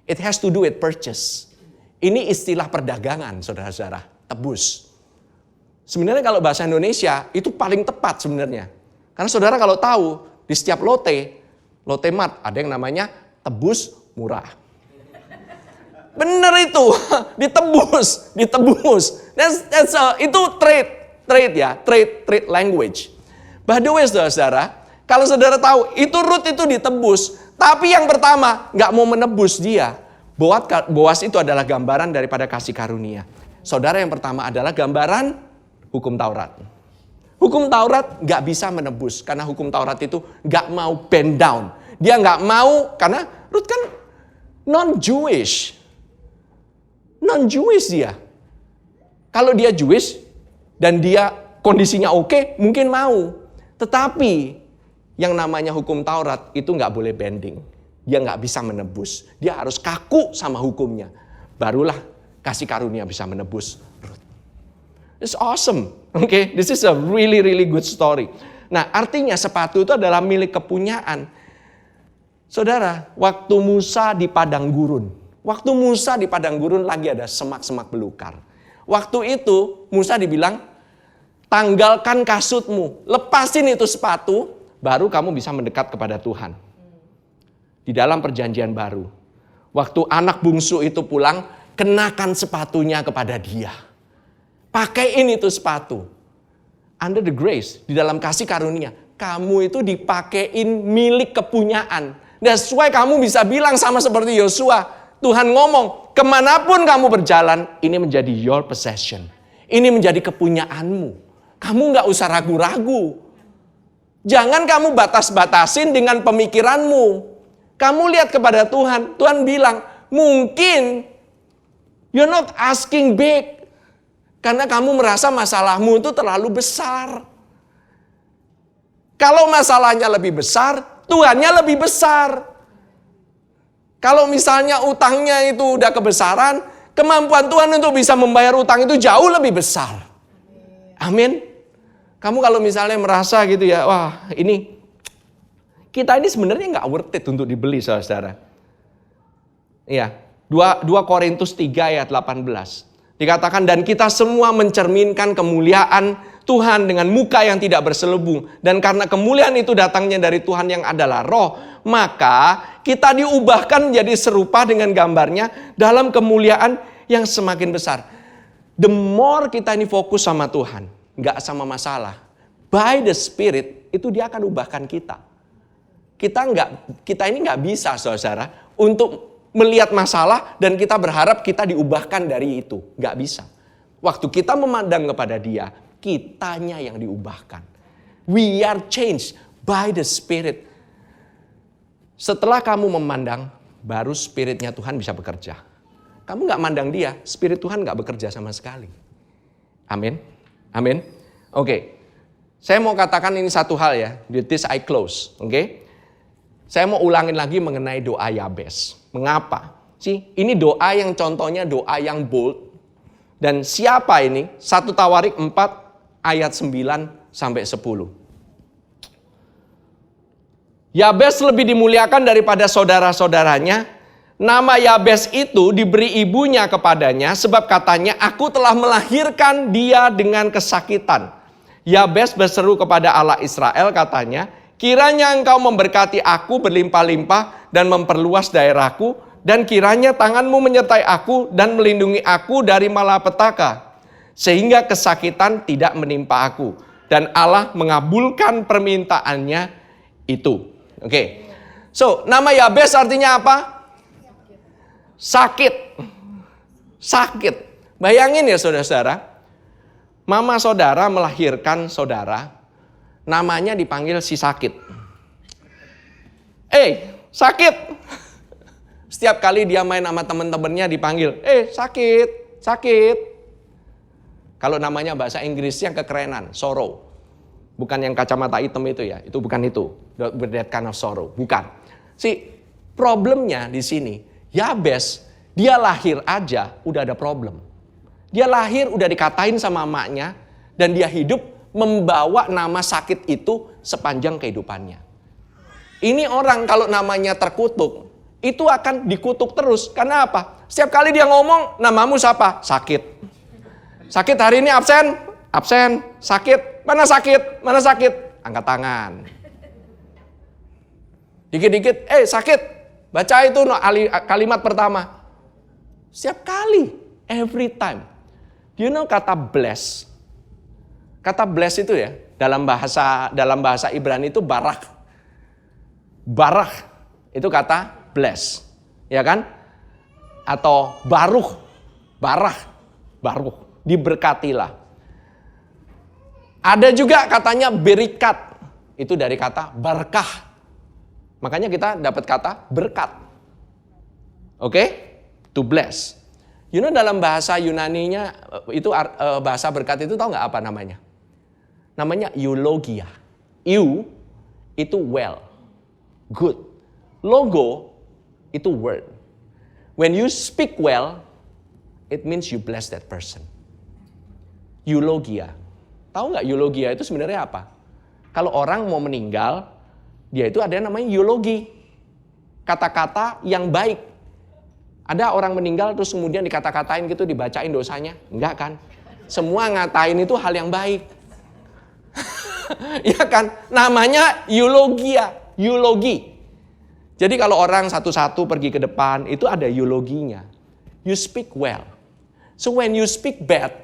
It has to do with purchase. Ini istilah perdagangan, saudara-saudara, tebus. Sebenarnya kalau bahasa Indonesia itu paling tepat sebenarnya. Karena saudara kalau tahu, di setiap lote mart ada yang namanya tebus murah. Bener itu, ditebus. Itu trade ya, trade language. By the way saudara, kalau saudara tahu itu Ruth itu ditebus, tapi yang pertama nggak mau menebus dia. Boaz itu adalah gambaran daripada kasih karunia. Saudara yang pertama adalah gambaran hukum Taurat. Hukum Taurat nggak bisa menebus karena hukum Taurat itu nggak mau bend down. Dia nggak mau karena Ruth kan non-Jewish dia. Kalau dia Jewish dan dia kondisinya oke, mungkin mau. Tetapi yang namanya hukum Taurat itu nggak boleh bending. Dia nggak bisa menebus. Dia harus kaku sama hukumnya. Barulah kasih karunia bisa menebus Ruth. It's awesome. Okay? This is a really good story. Nah, artinya sepatu itu adalah milik kepunyaan. Saudara, waktu Musa di padang gurun. Waktu Musa di padang gurun lagi ada semak-semak belukar. Waktu itu Musa dibilang, tanggalkan kasutmu, lepasin itu sepatu, baru kamu bisa mendekat kepada Tuhan. Di dalam perjanjian baru. Waktu anak bungsu itu pulang, kenakan sepatunya kepada dia. Pakaiin itu sepatu. Under the grace, di dalam kasih karunia, kamu itu dipakein milik kepunyaan. That's why kamu bisa bilang sama seperti Yosua, Tuhan ngomong, kemanapun kamu berjalan, ini menjadi your possession. Ini menjadi kepunyaanmu. Kamu gak usah ragu-ragu. Jangan kamu batas-batasin dengan pemikiranmu. Kamu lihat kepada Tuhan. Tuhan bilang, mungkin you're not asking big. Karena kamu merasa masalahmu itu terlalu besar. Kalau masalahnya lebih besar, Tuhannya lebih besar. Kalau misalnya utangnya itu udah kebesaran, kemampuan Tuhan untuk bisa membayar utang itu jauh lebih besar. Amin. Kamu kalau misalnya merasa gitu ya, wah ini kita ini sebenarnya nggak worth it untuk dibeli, saudara. Iya, 2 Korintus 3 ayat 18. Dikatakan, dan kita semua mencerminkan kemuliaan Tuhan dengan muka yang tidak berselubung. Dan karena kemuliaan itu datangnya dari Tuhan yang adalah roh, maka kita diubahkan menjadi serupa dengan gambarnya dalam kemuliaan yang semakin besar. The more kita ini fokus sama Tuhan, nggak sama masalah, by the Spirit, itu dia akan ubahkan kita. Kita ini nggak bisa, saudara, untuk melihat masalah dan kita berharap kita diubahkan dari itu. Nggak bisa. Waktu kita memandang kepada dia, kitanya yang diubahkan. We are changed by the Spirit. Setelah kamu memandang, baru Spiritnya Tuhan bisa bekerja. Kamu nggak mandang dia, Spirit Tuhan nggak bekerja sama sekali. Amin. Amin. Oke. Saya mau katakan ini satu hal ya. With this I close. Oke. Saya mau ulangin lagi mengenai doa Yabes. Mengapa? Ini doa yang contohnya doa yang bold. Dan siapa ini? 1 Tawarik 4 ayat 9 sampai 10. Yabes lebih dimuliakan daripada saudara-saudaranya. Nama Yabes itu diberi ibunya kepadanya sebab katanya, aku telah melahirkan dia dengan kesakitan. Yabes berseru kepada Allah Israel katanya, kiranya engkau memberkati aku berlimpah-limpah dan memperluas daerahku, dan kiranya tanganmu menyertai aku dan melindungi aku dari malapetaka, sehingga kesakitan tidak menimpa aku. Dan Allah mengabulkan permintaannya itu. Oke. So, nama Yabes artinya apa? Sakit. Sakit. Bayangin ya saudara-saudara. Mama saudara melahirkan saudara. Namanya dipanggil si sakit. Sakit. Setiap kali dia main sama teman-temannya dipanggil. Sakit. Sakit. Kalau namanya bahasa Inggrisnya kekerenan. Sorrow. Bukan yang kacamata hitam itu ya. Itu bukan itu. That kind of sorrow. Bukan. Problemnya di sini. Yabes, dia lahir aja udah ada problem. Dia lahir udah dikatain sama emaknya. Dan dia hidup membawa nama sakit itu sepanjang kehidupannya. Ini orang kalau namanya terkutuk, itu akan dikutuk terus. Karena apa? Setiap kali dia ngomong, namamu siapa? Sakit. Sakit hari ini absen? Absen. Sakit. Mana sakit? Mana sakit? Angkat tangan. Dikit-dikit, sakit. Baca itu kalimat pertama. Setiap kali, every time. Do you know kata bless? Kata bless itu ya, dalam bahasa Ibrani itu barak. Barak itu kata bless. Ya kan? Atau baruch. Barak. Baruch. Diberkatilah. Ada juga katanya berikat. Itu dari kata berkah. Makanya kita dapat kata berkat. Oke? To bless. You know dalam bahasa Yunaninya itu bahasa berkat itu tahu nggak apa namanya? Namanya eulogia. Eu itu well, good. Logo itu word. When you speak well, it means you bless that person. Eulogia. Tahu nggak eulogia itu sebenarnya apa? Kalau orang mau meninggal, dia itu ada yang namanya eulogi. Kata-kata yang baik. Ada orang meninggal terus kemudian dikata-katain gitu, dibacain dosanya. Enggak kan? Semua ngatain itu hal yang baik. Ya kan? Namanya eulogia. Eulogi. Jadi kalau orang satu-satu pergi ke depan, itu ada euloginya. You speak well. So when you speak bad,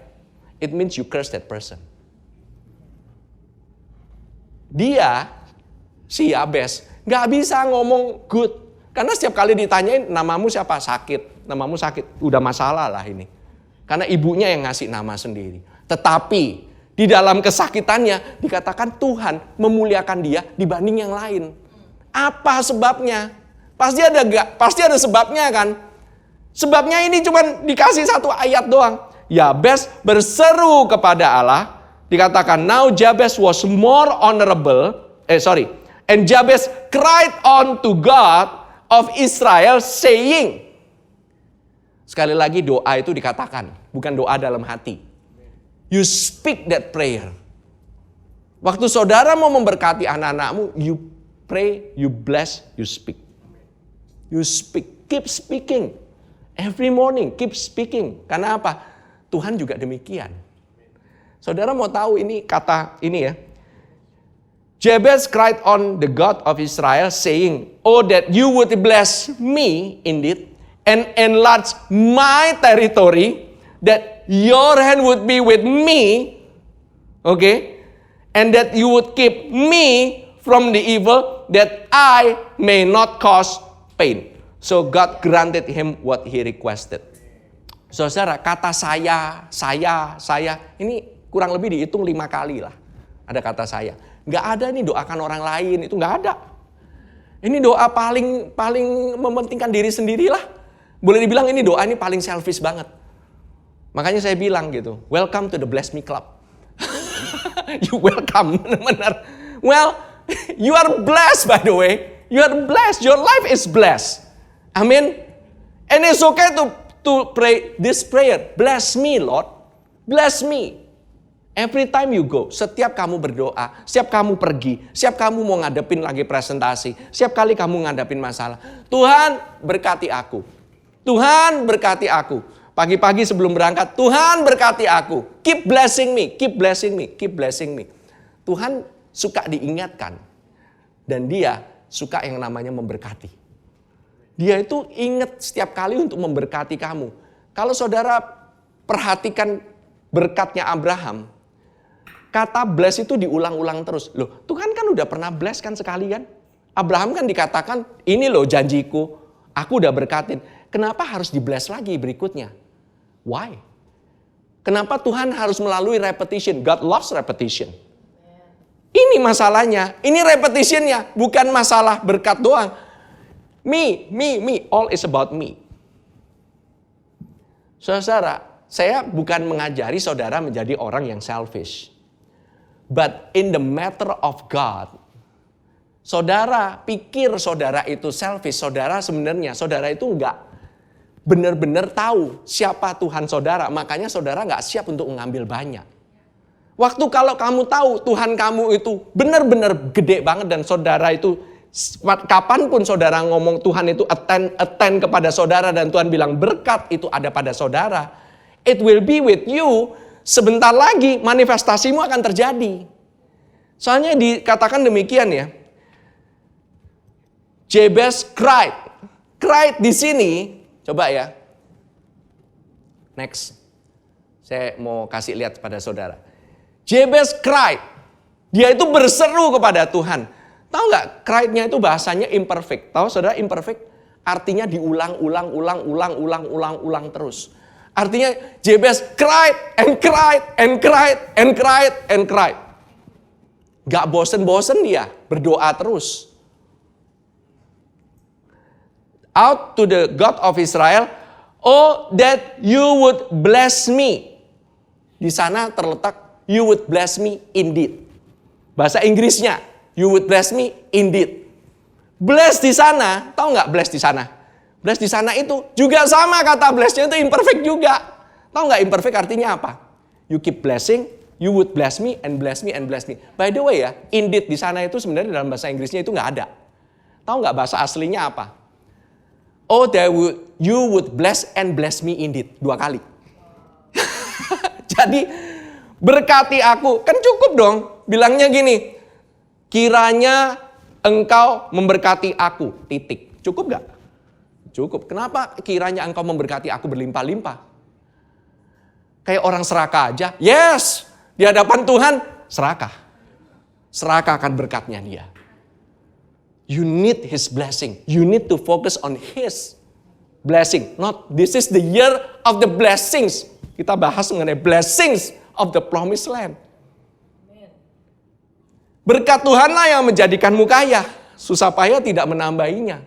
it means you curse that person. Dia, si Yabes, gak bisa ngomong good. Karena setiap kali ditanyain, namamu siapa? Sakit. Namamu sakit. Udah masalah lah ini. Karena ibunya yang ngasih nama sendiri. Tetapi, di dalam kesakitannya, dikatakan Tuhan memuliakan dia dibanding yang lain. Apa sebabnya? Pasti ada sebabnya kan? Sebabnya ini cuma dikasih satu ayat doang. Yabes berseru kepada Allah. Dikatakan, now Jabez was more honorable. And Jabez cried unto God of Israel saying. Sekali lagi doa itu dikatakan. Bukan doa dalam hati. You speak that prayer. Waktu saudara mau memberkati anak-anakmu, you pray, you bless, you speak. You speak. Keep speaking. Every morning, keep speaking. Karena apa? Tuhan juga demikian. Saudara mau tahu ini kata ini ya. Jabez cried on the God of Israel saying, oh that you would bless me indeed and enlarge my territory, that your hand would be with me, okay, and that you would keep me from the evil, that I may not cause pain. So God granted him what he requested. Saudara, kata saya, ini kurang lebih dihitung 5 kali lah. Ada kata saya. Nggak ada nih doakan orang lain, itu nggak ada. Ini doa paling mementingkan diri sendirilah. Boleh dibilang ini doa ini paling selfish banget. Makanya saya bilang gitu, welcome to the Bless Me Club. You welcome, benar-benar. Well, you are blessed by the way. You are blessed, your life is blessed. Amin. And it's okay to pray this prayer. Bless me, Lord. Bless me. Every time you go, setiap kamu berdoa, setiap kamu pergi, setiap kamu mau ngadepin lagi presentasi, setiap kali kamu ngadepin masalah, Tuhan berkati aku. Tuhan berkati aku. Pagi-pagi sebelum berangkat, Tuhan berkati aku. Keep blessing me, keep blessing me, keep blessing me. Tuhan suka diingatkan. Dan dia suka yang namanya memberkati. Dia itu ingat setiap kali untuk memberkati kamu. Kalau saudara perhatikan berkatnya Abraham, kata bless itu diulang-ulang terus. Loh, Tuhan kan udah pernah bless kan sekali kan? Abraham kan dikatakan, ini loh janjiku, aku udah berkatin. Kenapa harus di bless lagi berikutnya? Why? Kenapa Tuhan harus melalui repetition? God loves repetition. Ini masalahnya, ini repetitionnya, bukan masalah berkat doang. Me, all is about me. Saudara, saya bukan mengajari saudara menjadi orang yang selfish. But in the matter of God, saudara pikir saudara itu selfish, saudara itu enggak benar-benar tahu siapa Tuhan saudara, makanya saudara enggak siap untuk mengambil banyak. Waktu kalau kamu tahu Tuhan kamu itu benar-benar gede banget dan saudara itu kapanpun saudara ngomong Tuhan itu attend kepada saudara dan Tuhan bilang berkat itu ada pada saudara, it will be with you. Sebentar lagi manifestasimu akan terjadi. Soalnya dikatakan demikian ya. Jabez cried. Cried di sini, coba ya. Next. Saya mau kasih lihat pada saudara. Jabez cried. Dia itu berseru kepada Tuhan. Tahu nggak? Cried-nya itu bahasanya imperfect. Tahu saudara imperfect? Artinya diulang terus. Artinya Jabez cried and cried and cried and cried and cried. Gak bosen-bosen dia berdoa terus. Out to the God of Israel, oh that you would bless me. Di sana terletak you would bless me indeed. Bahasa Inggrisnya you would bless me indeed. Bless di sana, tahu nggak bless di sana? Bless di sana itu juga sama kata blessnya itu imperfect juga. Tahu nggak imperfect artinya apa? You keep blessing, you would bless me and bless me and bless me. By the way ya, indeed di sana itu sebenarnya dalam bahasa Inggrisnya itu nggak ada. Tahu nggak bahasa aslinya apa? Oh, you would bless and bless me indeed. 2 kali. Jadi berkati aku, kan cukup dong. Bilangnya gini, kiranya engkau memberkati aku, titik. Cukup gak? Cukup. Kenapa kiranya engkau memberkati aku berlimpah-limpah? Kayak orang serakah aja. Yes, di hadapan Tuhan serakah. Serakah akan berkatnya dia. You need His blessing. You need to focus on His blessing. Not this is the year of the blessings. Kita bahas mengenai blessings of the promised land. Berkat Tuhanlah yang menjadikanmu kaya. Susah payah tidak menambahinya.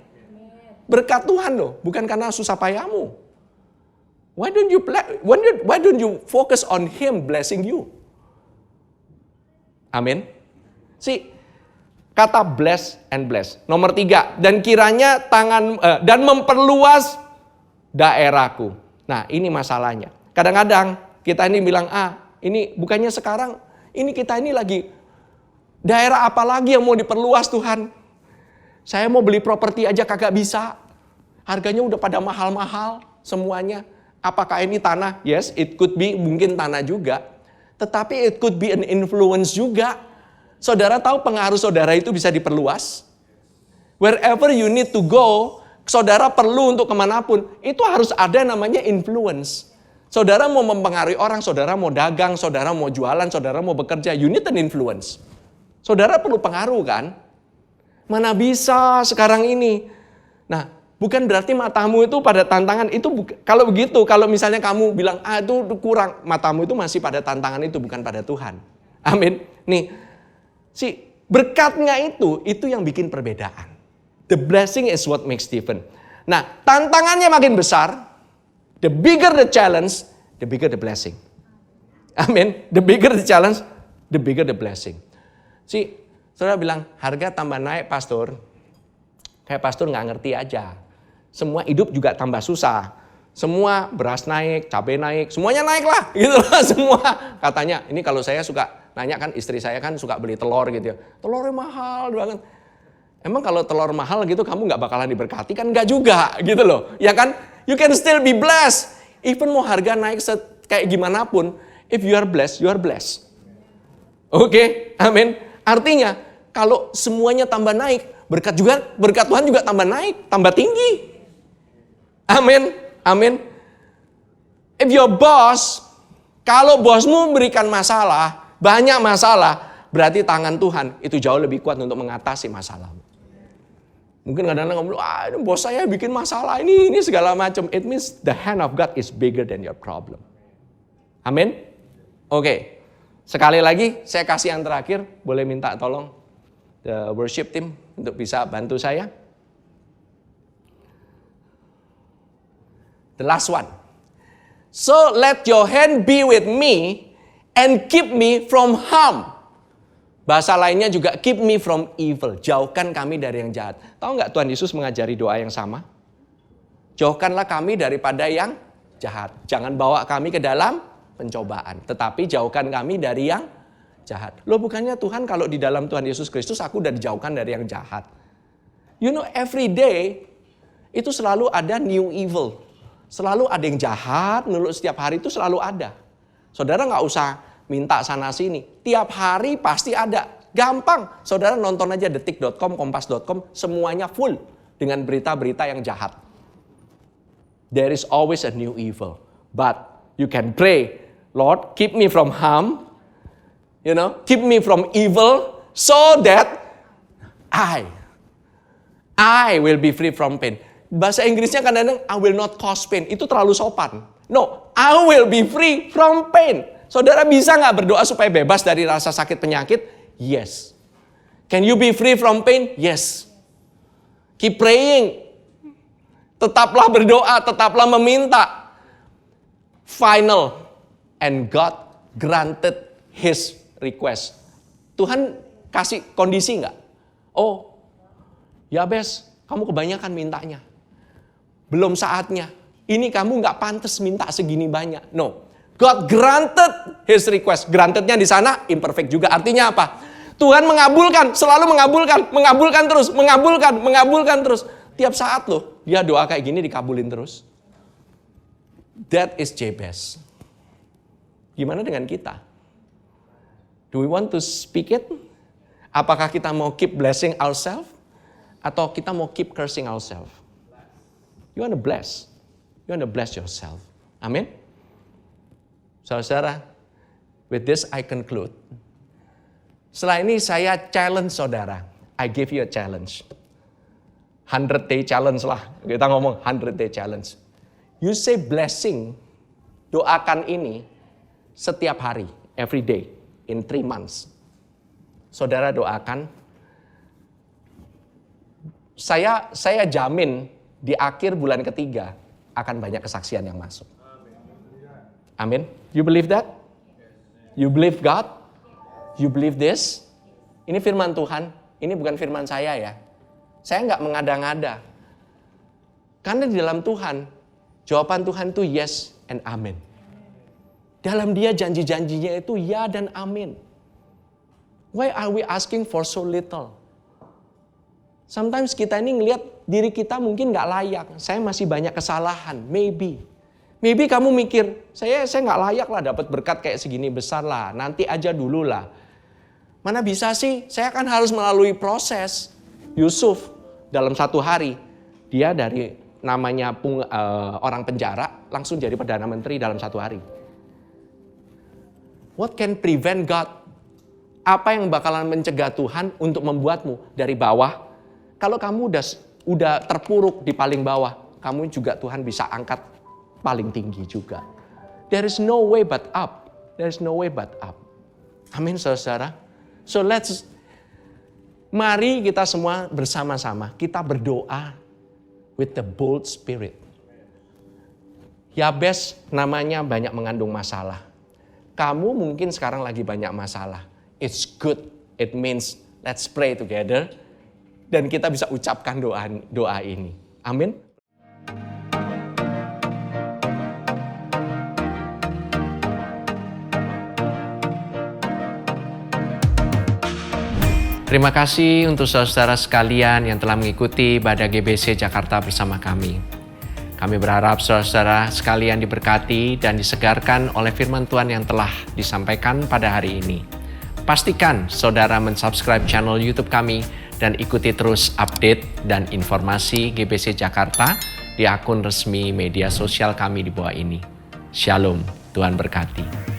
Berkat Tuhan loh, bukan karena susah payahmu. Why don't you focus on Him blessing you? Amin. Kata bless and bless. Nomor 3, dan kiranya dan memperluas daerahku. Nah, ini masalahnya. Kadang-kadang kita ini bilang, ini bukannya sekarang, ini kita ini lagi daerah apa lagi yang mau diperluas Tuhan? Saya mau beli properti aja kagak bisa. Harganya udah pada mahal-mahal semuanya. Apakah ini tanah? Yes, it could be, mungkin tanah juga. Tetapi it could be an influence juga. Saudara tahu pengaruh saudara itu bisa diperluas? Wherever you need to go, saudara perlu untuk kemanapun, itu harus ada namanya influence. Saudara mau mempengaruhi orang, saudara mau dagang, saudara mau jualan, saudara mau bekerja, you need an influence. Saudara perlu pengaruh kan? Mana bisa sekarang ini. Nah, bukan berarti matamu itu pada tantangan itu. Kalau begitu, kalau misalnya kamu bilang, itu kurang. Matamu itu masih pada tantangan itu, bukan pada Tuhan. Amin. Nih, berkatnya itu yang bikin perbedaan. The blessing is what makes difference. Nah, tantangannya makin besar, the bigger the challenge, the bigger the blessing. Amin. The bigger the challenge, the bigger the blessing. Saudara bilang, harga tambah naik pastor. Kayak pastor nggak ngerti aja. Semua hidup juga tambah susah. Semua beras naik, cabai naik, semuanya naik lah. Gitu lah semua. Katanya, ini kalau saya suka nanya kan, istri saya kan suka beli telur gitu ya. Telurnya mahal banget. Emang kalau telur mahal gitu kamu nggak bakalan diberkati? Kan nggak juga gitu loh. Ya kan? You can still be blessed. Even mau harga naik kayak gimana pun. If you are blessed, you are blessed. Oke, amin. Artinya kalau semuanya tambah naik, berkat Tuhan juga tambah naik, tambah tinggi. Amin, amin. If your boss, kalau bosmu memberikan masalah, banyak masalah, berarti tangan Tuhan itu jauh lebih kuat untuk mengatasi masalahmu. Mungkin kadang-kadang kamu bilang, ini bos saya bikin masalah, ini segala macam. It means the hand of God is bigger than your problem. Amin? Oke. Sekali lagi, saya kasih yang terakhir. Boleh minta tolong the worship team untuk bisa bantu saya. The last one. So let your hand be with me and keep me from harm. Bahasa lainnya juga keep me from evil. Jauhkan kami dari yang jahat. Tahu nggak Tuhan Yesus mengajari doa yang sama? Jauhkanlah kami daripada yang jahat. Jangan bawa kami ke dalam pencobaan. Tetapi jauhkan kami dari yang jahat. Loh bukannya Tuhan kalau di dalam Tuhan Yesus Kristus aku udah dijauhkan dari yang jahat. You know every day itu selalu ada new evil. Selalu ada yang jahat, menurut setiap hari itu selalu ada. Saudara nggak usah minta sana sini. Tiap hari pasti ada. Gampang. Saudara nonton aja detik.com, kompas.com. Semuanya full dengan berita-berita yang jahat. There is always a new evil. But you can pray, Lord, keep me from harm. Keep me from evil so that I will be free from pain. Bahasa Inggrisnya kadang-kadang I will not cause pain. Itu terlalu sopan. No, I will be free from pain. Saudara bisa nggak berdoa supaya bebas dari rasa sakit penyakit? Yes. Can you be free from pain? Yes. Keep praying. Tetaplah berdoa, tetaplah meminta. Final. And God granted His request. Tuhan kasih kondisi nggak? Oh, Yabes, kamu kebanyakan mintanya. Belum saatnya. Ini kamu nggak pantas minta segini banyak. No. God granted His request. Grantednya di sana imperfect juga. Artinya apa? Tuhan mengabulkan, selalu mengabulkan terus. Tiap saat loh, dia doa kayak gini dikabulin terus. That is Jabez. Gimana dengan kita? Do we want to speak it? Apakah kita mau keep blessing ourselves? Atau kita mau keep cursing ourselves? You want to bless. You want to bless yourself. Amin. Saudara, with this I conclude. Setelah ini saya challenge saudara. I give you a challenge. 100-day challenge lah. Kita ngomong 100-day challenge. You say blessing, doakan ini setiap hari, every day, in 3 months. Saudara doakan. Saya jamin di akhir bulan ketiga akan banyak kesaksian yang masuk. Amin. You believe that? You believe God? You believe this? Ini firman Tuhan. Ini bukan firman saya ya. Saya nggak mengada-ngada. Karena di dalam Tuhan, jawaban Tuhan itu yes and amin. Dalam Dia janji-janjinya itu ya dan amin. Why are we asking for so little? Sometimes kita ini ngelihat diri kita mungkin nggak layak. Saya masih banyak kesalahan. Maybe kamu mikir, saya nggak layak lah dapat berkat kayak segini besar lah. Nanti aja dulu lah. Mana bisa sih? Saya kan harus melalui proses. Yusuf dalam 1 hari, dia dari namanya orang penjara langsung jadi Perdana Menteri dalam 1 hari. What can prevent God? Apa yang bakalan mencegah Tuhan untuk membuatmu dari bawah? Kalau kamu udah terpuruk di paling bawah, kamu juga Tuhan bisa angkat paling tinggi juga. There is no way but up. There is no way but up. Amin, saudara. So mari kita semua bersama-sama, kita berdoa with the bold spirit. Yabes namanya banyak mengandung masalah. Kamu mungkin sekarang lagi banyak masalah. It's good. It means let's pray together. Dan kita bisa ucapkan doa ini. Amin. Terima kasih untuk saudara sekalian yang telah mengikuti ibadah GBC Jakarta bersama kami. Kami berharap saudara sekalian diberkati dan disegarkan oleh firman Tuhan yang telah disampaikan pada hari ini. Pastikan saudara mensubscribe channel YouTube kami dan ikuti terus update dan informasi GBC Jakarta di akun resmi media sosial kami di bawah ini. Shalom, Tuhan berkati.